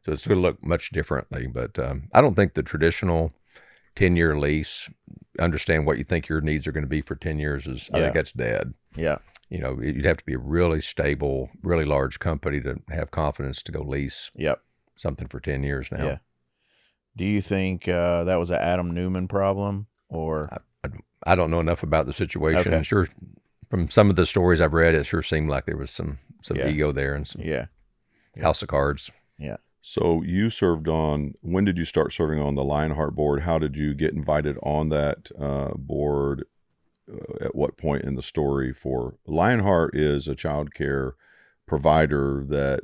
so it's going to look much differently. But I don't think the traditional 10-year lease, understand what you think your needs are going to be for 10 years I think that's dead. Yeah. You'd have to be a really stable, really large company to have confidence to go lease something for 10 years now. Yeah. Do you think that was an Adam Newman problem, or? I don't know enough about the situation. Okay. Sure, from some of the stories I've read, it sure seemed like there was some ego there and some house of cards. Yeah. So you served on, when did you start serving on the Lionheart board? How did you get invited on that board? At what point in the story? For Lionheart is a childcare provider that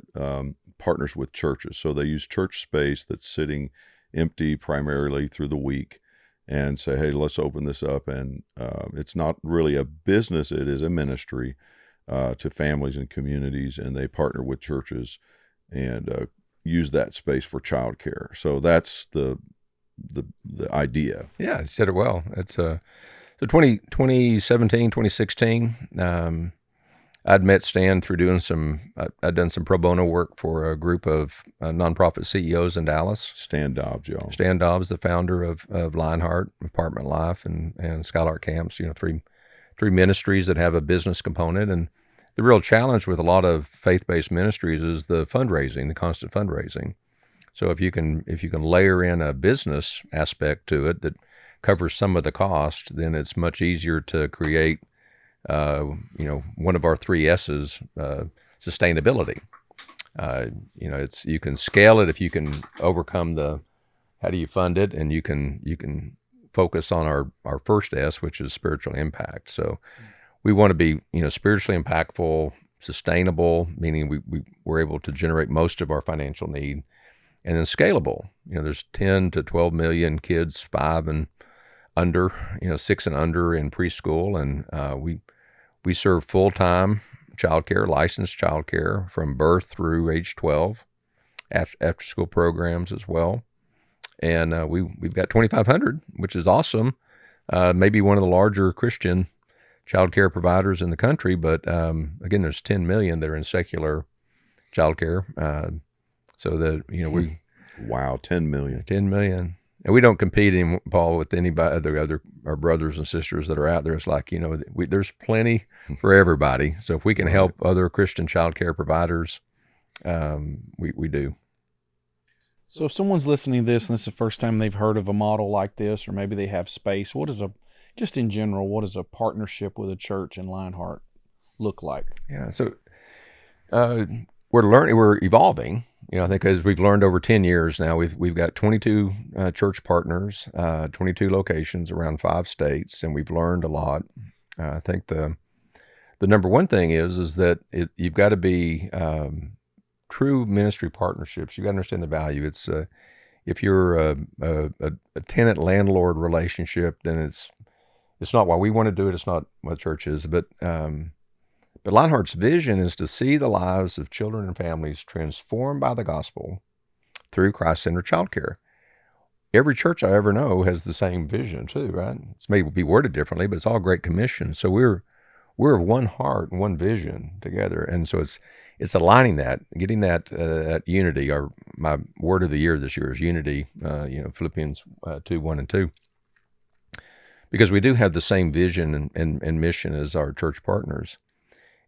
partners with churches. So they use church space that's sitting empty primarily through the week and say, hey, let's open this up. And it's not really a business. It is a ministry to families and communities. And they partner with churches and use that space for childcare. So that's the idea. Yeah, you said it well. It's so 2017, 2016, I'd met Stan through I'd done some pro bono work for a group of nonprofit CEOs in Dallas. Stan Dobbs, y'all. Stan Dobbs, the founder of Lionheart, Apartment Life, and Skylark Camps, three ministries that have a business component. And the real challenge with a lot of faith-based ministries is the fundraising, the constant fundraising. So if you can layer in a business aspect to it that covers some of the cost, then it's much easier to create one of our 3 S's, sustainability. You can scale it if you can overcome how do you fund it, and you can focus on our first S, which is spiritual impact. So we want to be, spiritually impactful, sustainable, meaning we're able to generate most of our financial need, and then scalable. There's 10 to 12 million kids, 5 and under, 6 and under in preschool, and we serve full-time childcare, licensed childcare from birth through age 12, after-school programs as well. And we've got 2,500, which is awesome. Maybe one of the larger Christian childcare providers in the country, but again, there's 10 million that are in secular childcare. So that we Wow, 10 million. 10 million. And we don't compete, Paul, with anybody, our brothers and sisters that are out there. It's like, there's plenty for everybody. So if we can help other Christian childcare providers, we do. So if someone's listening to this and this is the first time they've heard of a model like this, or maybe they have space, just in general, what does a partnership with a church in Lionheart look like? Yeah. So we're evolving. I think as we've learned over 10 years now, we've got 22 church partners, 22 locations around 5 states, and we've learned a lot. I think the number one thing is that you've got to be true ministry partnerships. You've got to understand the value. It's if you're a tenant landlord relationship, then it's not why we want to do it. It's not what church is, but Lionheart's vision is to see the lives of children and families transformed by the gospel through Christ-centered childcare. every church I ever know has the same vision too, right? It's maybe be worded differently, but it's all Great Commission. So we're of one heart and one vision together, and so it's aligning that, getting that unity. My word of the year this year is unity. Philippians 2:1-2, because we do have the same vision and mission as our church partners,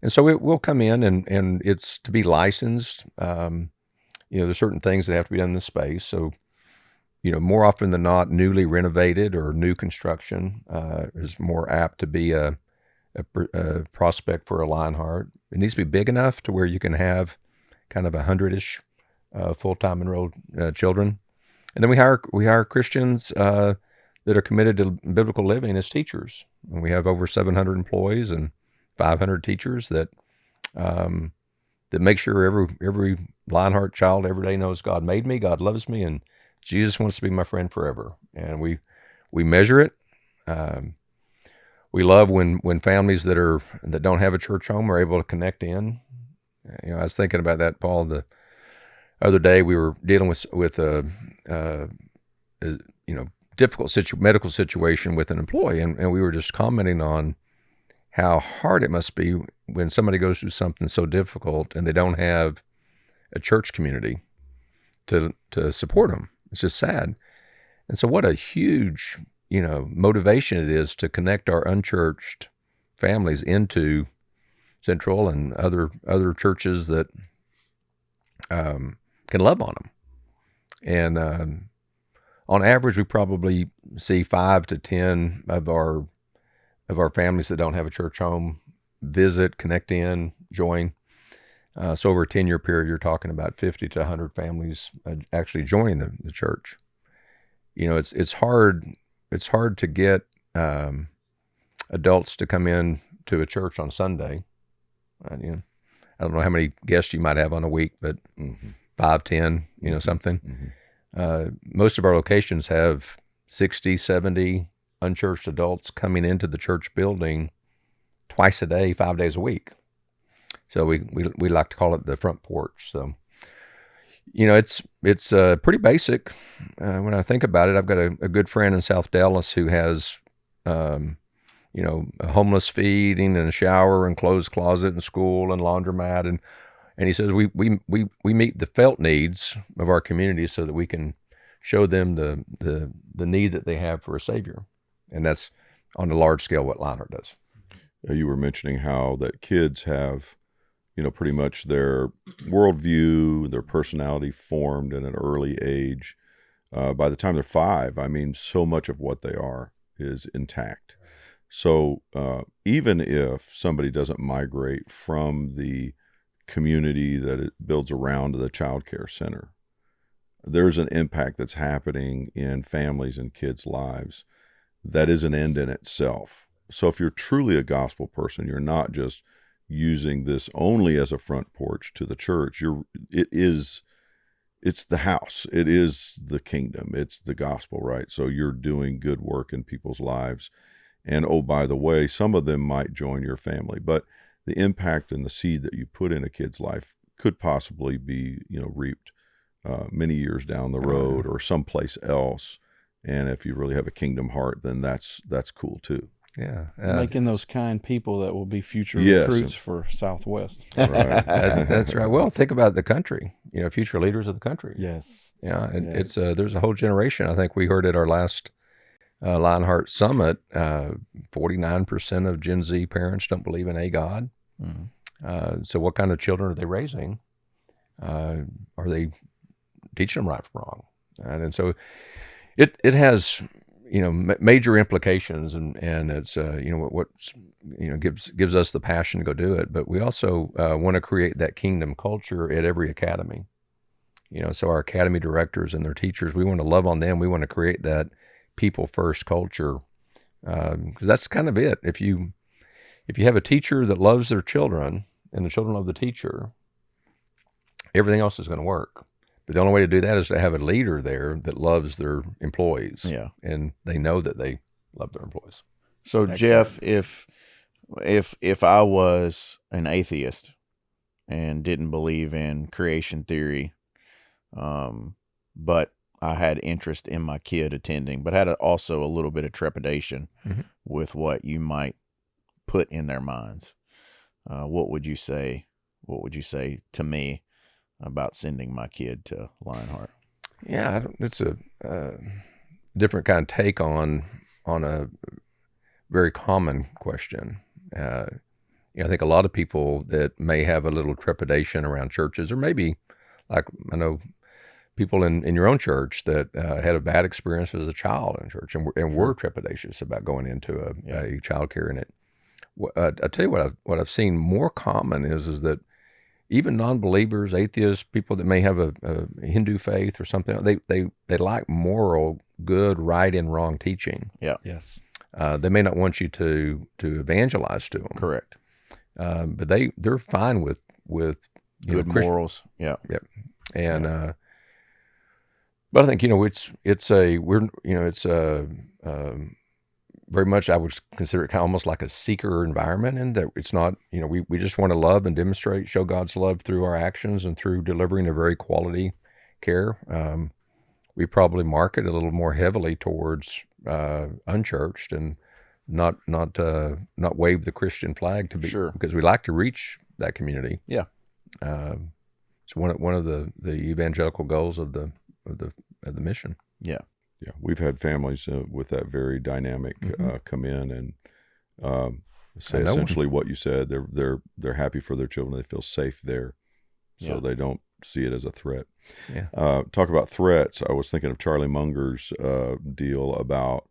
and so it will come in and it's to be licensed. There's certain things that have to be done in the space. So, more often than not, newly renovated or new construction is more apt to be a prospect for a Lionheart. It needs to be big enough to where you can have kind of 100-ish full-time enrolled children. And then we hire Christians that are committed to biblical living as teachers. And we have over 700 employees and 500 teachers that make sure every Lionheart child every day knows God made me, God loves me, and Jesus wants to be my friend forever. And we measure it. We love when families that don't have a church home are able to connect in. I was thinking about that, Paul. The other day we were dealing with a difficult medical situation with an employee, and we were just commenting on how hard it must be when somebody goes through something so difficult and they don't have a church community to support them. It's just sad. And so what a huge, motivation it is to connect our unchurched families into Central and other churches that can love on them. And on average, we probably see 5 to 10 of our families that don't have a church home visit, connect in, join. So over a 10-year period, you're talking about 50 to 100 families actually joining the church. It's hard to get adults to come in to a church on Sunday. I don't know how many guests you might have on a week, but 5, 10, something. Most of our locations have 60, 70 unchurched adults coming into the church building twice a day, 5 days a week. So we like to call it the front porch. So, it's pretty basic. When I think about it, I've got a good friend in South Dallas who has, a homeless feeding and a shower and clothes closet and school and laundromat. And he says, we meet the felt needs of our community so that we can show them the need that they have for a Savior. And that's on a large scale what Lionheart does. You were mentioning how that kids have, pretty much their worldview, their personality formed at an early age. By the time they're 5, so much of what they are is intact. So even if somebody doesn't migrate from the community that it builds around the childcare center, there's an impact that's happening in families and kids' lives that is an end in itself. So if you're truly a gospel person, you're not just using this only as a front porch to the church. It's the house. It is the kingdom. It's the gospel, right? So you're doing good work in people's lives. And oh, by the way, some of them might join your family, but the impact and the seed that you put in a kid's life could possibly be, reaped many years down the road or someplace else. And if you really have a kingdom heart, then that's cool too. Yeah, making those kind people that will be future recruits for Southwest. Right. That's right. Well, think about the country. Future leaders of the country. Yes. Yeah, and it's there's a whole generation. I think we heard at our last Lionheart Summit, 49% of Gen Z parents don't believe in a God. Mm-hmm. So, what kind of children are they raising? Are they teaching them right from wrong? And so, it has major implications, and it's what's gives us the passion to go do it. But we also want to create that kingdom culture at every academy. So our academy directors and their teachers, we want to love on them. We want to create that people first culture, because that's kind of it. If you have a teacher that loves their children and the children love the teacher, everything else is going to work. But the only way to do that is to have a leader there that loves their employees. Yeah. And they know that they love their employees. So Excellent. Jeff, if I was an atheist and didn't believe in creation theory, but I had interest in my kid attending, but had also a little bit of trepidation with what you might put in their minds. What would you say? What would you say to me about sending my kid to Lionheart? Yeah, it's a different kind of take on a very common question. I think a lot of people that may have a little trepidation around churches, or maybe like I know people in your own church that had a bad experience as a child in church and were trepidatious about going into a child care. And I tell you what I've seen more common is that even non-believers, atheists, people that may have a Hindu faith or something, they like moral, good, right and wrong teaching. Yeah. Yes. They may not want you to evangelize to them. Correct. But they're fine with good morals. Yeah. Yep. And but I think it's very much I would consider it kind of almost like a seeker environment, and that it's not we just want to love and show God's love through our actions and through delivering a very quality care. We probably market a little more heavily towards unchurched and not wave the Christian flag to be because we like to reach that community. Yeah. It's one of the evangelical goals of the mission. Yeah. Yeah, we've had families with that very dynamic come in and say essentially what you said. They're happy for their children. They feel safe there, so they don't see it as a threat. Yeah. Talk about threats. I was thinking of Charlie Munger's deal about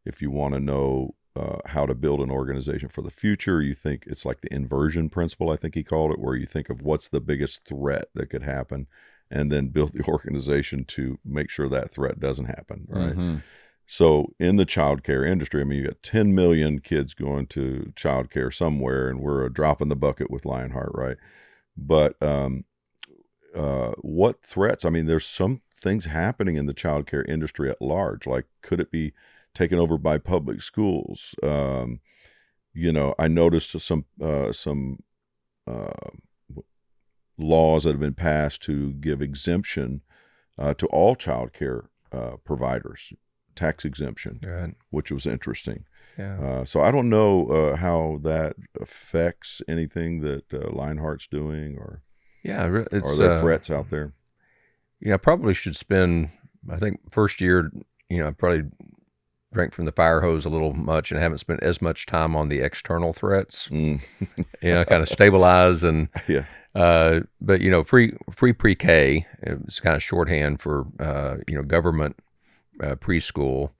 if you want to know how to build an organization for the future, you think it's like the inversion principle, I think he called it, where you think of what's the biggest threat that could happen, and then build the organization to make sure that threat doesn't happen, right? Mm-hmm. So in the childcare industry, I mean, you got 10 million kids going to childcare somewhere, and we're a drop in the bucket with Lionheart, right? But what threats? I mean, there's some things happening in the childcare industry at large. Like, could it be taken over by public schools? I noticed some laws that have been passed to give exemption to all child care providers, tax exemption, which was interesting. Yeah. So I don't know how that affects anything that Lionheart's doing, or are there threats out there? I probably should spend, I think first year, I probably drank from the fire hose a little much and haven't spent as much time on the external threats, kind of stabilize and, but free pre-K is kind of shorthand for, government preschool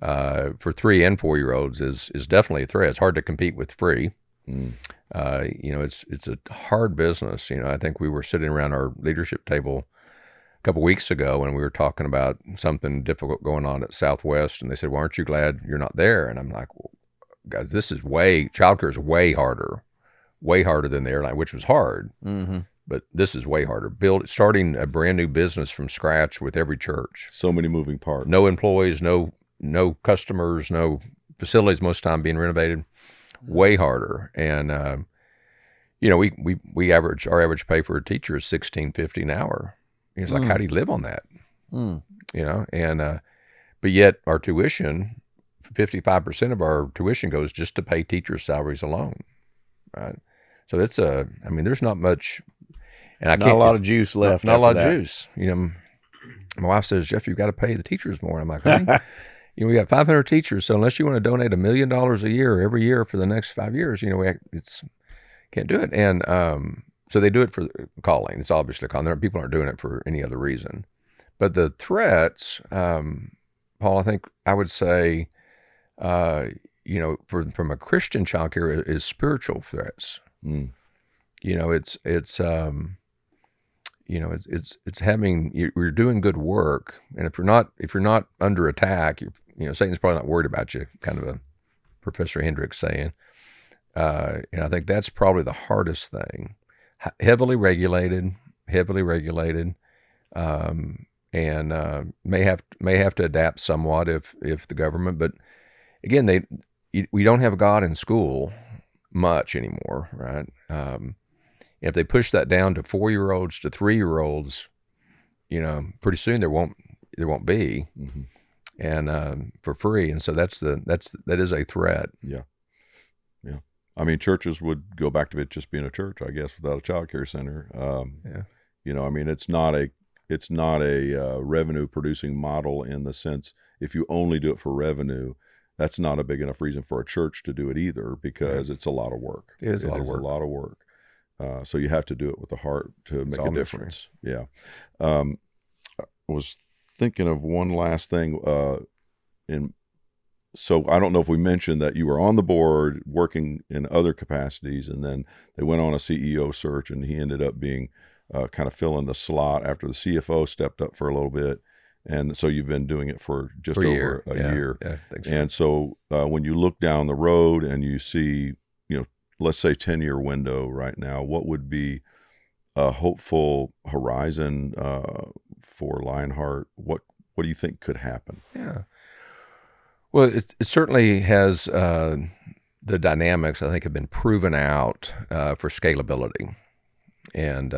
for 3 and 4 year olds is definitely a threat. It's hard to compete with free. It's a hard business. I think we were sitting around our leadership table a couple weeks ago and we were talking about something difficult going on at Southwest, and they said, well, aren't you glad you're not there? And I'm like, well, guys, childcare is way harder than the airline, which was hard, but this is way harder. Starting a brand new business from scratch with every church. So many moving parts. No employees, no customers, no facilities, most of the time being renovated. Way harder. And, our average pay for a teacher is $16.50 an hour. It's like, how do you live on that? But yet our tuition, 55% of our tuition goes just to pay teachers' salaries alone. Right. So there's not much, and not a lot of juice left. Not a lot of juice. My wife says, Jeff, you've got to pay the teachers more. And I'm like, honey, we got 500 teachers. So unless you want to donate $1 million a year, every year for the next 5 years, can't do it. And, so they do it for calling. It's obviously calling. People aren't doing it for any other reason. But the threats, Paul, I think I would say, from a Christian childcare is spiritual threats. It's having, you're doing good work, and if you're not under attack, Satan's probably not worried about you. Kind of a Professor Hendricks saying, and I think that's probably the hardest thing. Heavily regulated, and may have to adapt somewhat if the government. But again, we don't have God in school much anymore, right? If they push that down to 4-year-olds to 3-year-olds, pretty soon there won't. there won't be, and for free. And so that is a threat. Yeah. I mean, churches would go back to it just being a church, I guess, without a child care center. I mean, it's not a revenue producing model in the sense, if you only do it for revenue, that's not a big enough reason for a church to do it either, because it's a lot of work. It is a lot of work. So you have to do it with the heart to make a difference. Yeah. I was thinking of one last thing. So I don't know if we mentioned that you were on the board working in other capacities, and then they went on a CEO search, and he ended up being kind of filling the slot after the CFO stepped up for a little bit. And so you've been doing it for just over a year. Yeah, thanks. And so when you look down the road and you see, let's say 10-year window right now, what would be a hopeful horizon for Lionheart? What do you think could happen? Yeah. Well, it certainly has the dynamics, I think, have been proven out for scalability, and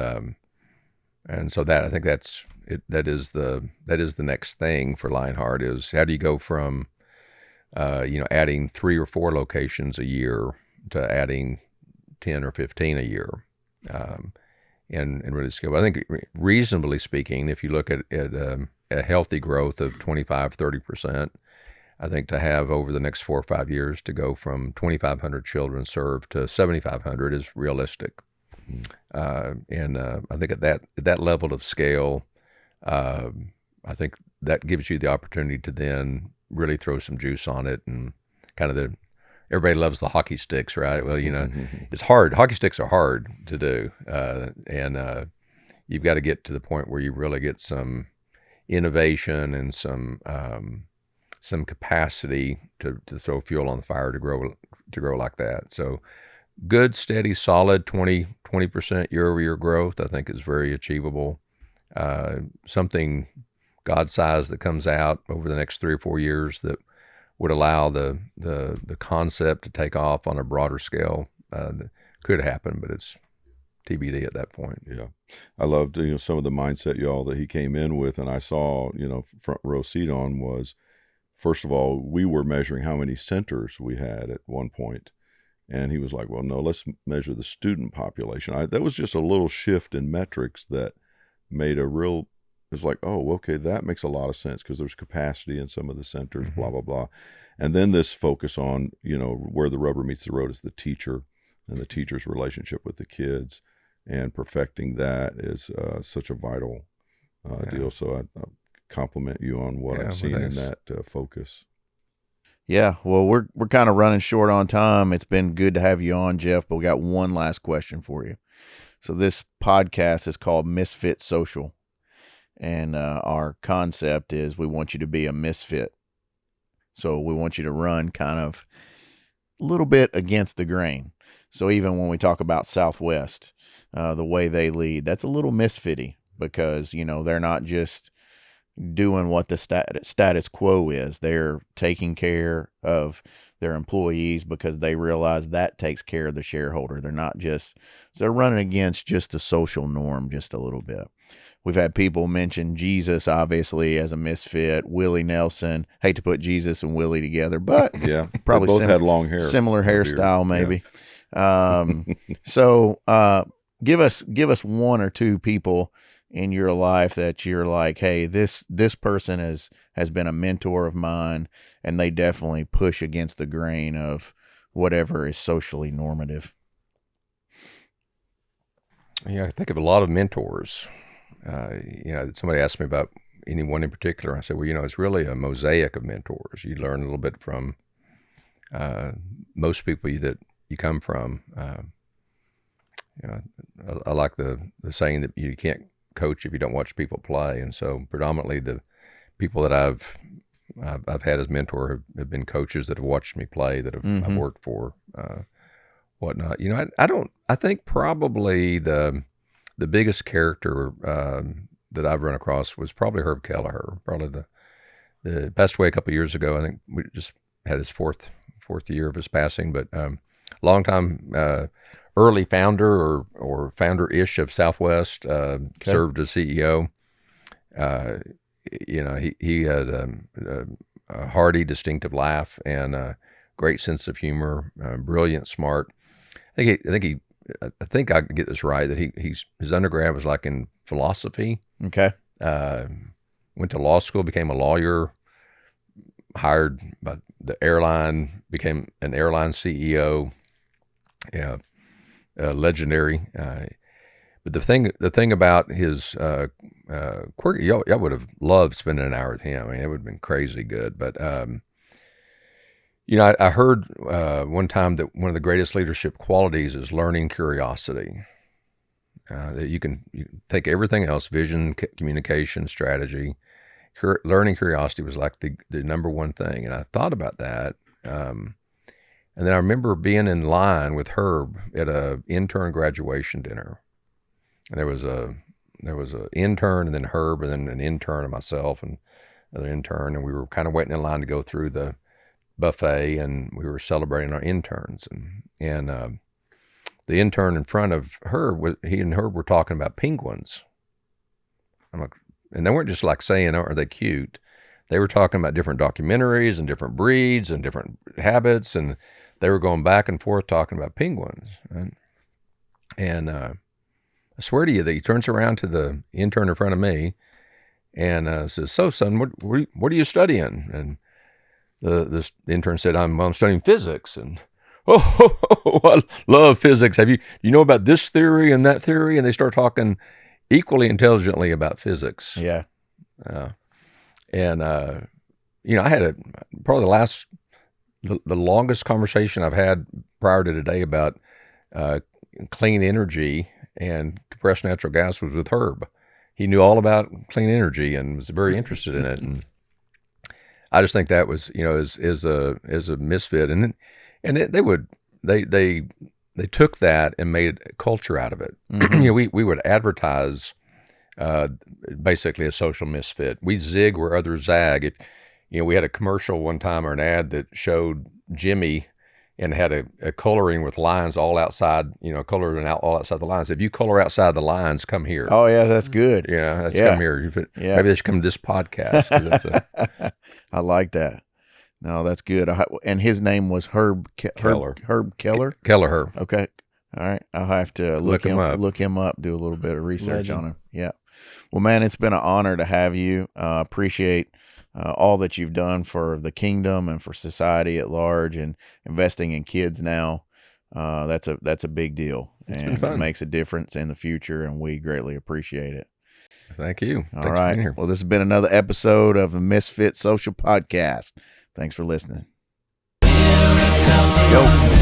so that, I think that is the next thing for Lionheart, is how do you go from adding 3 or 4 locations a year to adding 10 or 15 a year, and really scale. I think, reasonably speaking, if you look at a healthy growth of 25-30%. I think to have over the next 4 or 5 years to go from 2,500 children served to 7,500 is realistic. And I think at that level of scale, I think that gives you the opportunity to then really throw some juice on it, and kind of everybody loves the hockey sticks, right? Well, it's hard. Hockey sticks are hard to do, and you've got to get to the point where you really get some innovation and some capacity to throw fuel on the fire to grow like that. So good, steady, solid 20% year-over-year growth, I think, is very achievable. Something God-sized that comes out over the next 3 or 4 years that would allow the concept to take off on a broader scale could happen, but it's TBD at that point. Yeah. I loved some of the mindset, y'all, that he came in with, and I saw front row seat on was, first of all, we were measuring how many centers we had at one point. And he was like, well, no, let's measure the student population. That was just a little shift in metrics that made it's like, oh, okay, that makes a lot of sense, because there's capacity in some of the centers, blah, blah, blah. And then this focus on, where the rubber meets the road is the teacher and the teacher's relationship with the kids, and perfecting that is such a vital deal. So I compliment you on what I've seen in that focus. Yeah, well, we're kind of running short on time. It's been good to have you on, Jeff, but we got one last question for you. So this podcast is called Misfit Social, and our concept is we want you to be a misfit. So we want you to run kind of a little bit against the grain. So even when we talk about Southwest, the way they lead, that's a little misfitty, because they're not just doing what the status quo is. They're taking care of their employees because they realize that takes care of the shareholder. They're running against just the social norm just a little bit. We've had people mention Jesus, obviously, as a misfit. Willie Nelson. Hate to put Jesus and Willie together, but yeah, probably both had long hair, similar hairstyle, maybe. Yeah. So give us 1 or 2 people in your life that you're like, hey, this person has been a mentor of mine, and they definitely push against the grain of whatever is socially normative. Yeah, I think of a lot of mentors. Somebody asked me about anyone in particular. I said, well, it's really a mosaic of mentors. You learn a little bit from most people that you come from. I like the saying that you can't coach if you don't watch people play, and so predominantly the people that I've had as mentor have been coaches that have watched me play, that I've worked for, whatnot. I think probably the biggest character that I've run across was probably Herb Kelleher. Probably the passed away a couple of years ago. I think we just had his fourth year of his passing, but long time. Early founder or founder-ish of Southwest, served as CEO. he had a hearty, distinctive laugh and a great sense of humor, brilliant, smart. I think I can get this right, that his undergrad was like in philosophy. Okay. Went to law school, became a lawyer, hired by the airline, became an airline CEO. Yeah, legendary. But the thing about his quirky, y'all would have loved spending an hour with him. I mean, it would have been crazy good. But I heard one time that one of the greatest leadership qualities is learning curiosity. That you can take everything else, vision, communication, strategy. Learning curiosity was like the number one thing. And I thought about that. And then I remember being in line with Herb at a intern graduation dinner. And there was a intern, and then Herb, and then an intern, and myself, and another intern, and we were kind of waiting in line to go through the buffet, and we were celebrating our interns, and the intern in front of Herb, he and Herb were talking about penguins. I'm like, and they weren't just like saying, "Oh, are they cute?" They were talking about different documentaries and different breeds and different habits, and they were going back and forth talking about penguins. And I swear to you that he turns around to the intern in front of me and says, "So, son, what are you studying?" And this intern said, I'm studying physics. And, I love physics. You know about this theory and that theory? And they start talking equally intelligently about physics. Yeah. I had probably the longest conversation I've had prior to today about clean energy and compressed natural gas was with Herb. He knew all about clean energy and was very interested in it. And I just think that was, as a misfit. And they took that and made a culture out of it. Mm-hmm. We would advertise basically a social misfit. We zig where others zag. We had a commercial one time or an ad that showed Jimmy and had a coloring with lines all outside, coloring out all outside the lines. If you color outside the lines, come here. Oh yeah, that's good. Yeah, come here. Yeah. Maybe they should come to this podcast. 'Cause that's I like that. No, that's good. And his name was Herb Keller. Herb Keller? Keller. Okay. All right. I'll have to look him up, do a little bit of research on him. Yeah. Well, man, it's been an honor to have you. Appreciate all that you've done for the kingdom and for society at large, and investing in kids now. That's a big deal, and it makes a difference in the future, and we greatly appreciate it. Thank you. All right. For being here. Well, this has been another episode of the Misfit Social Podcast. Thanks for listening. Let's go.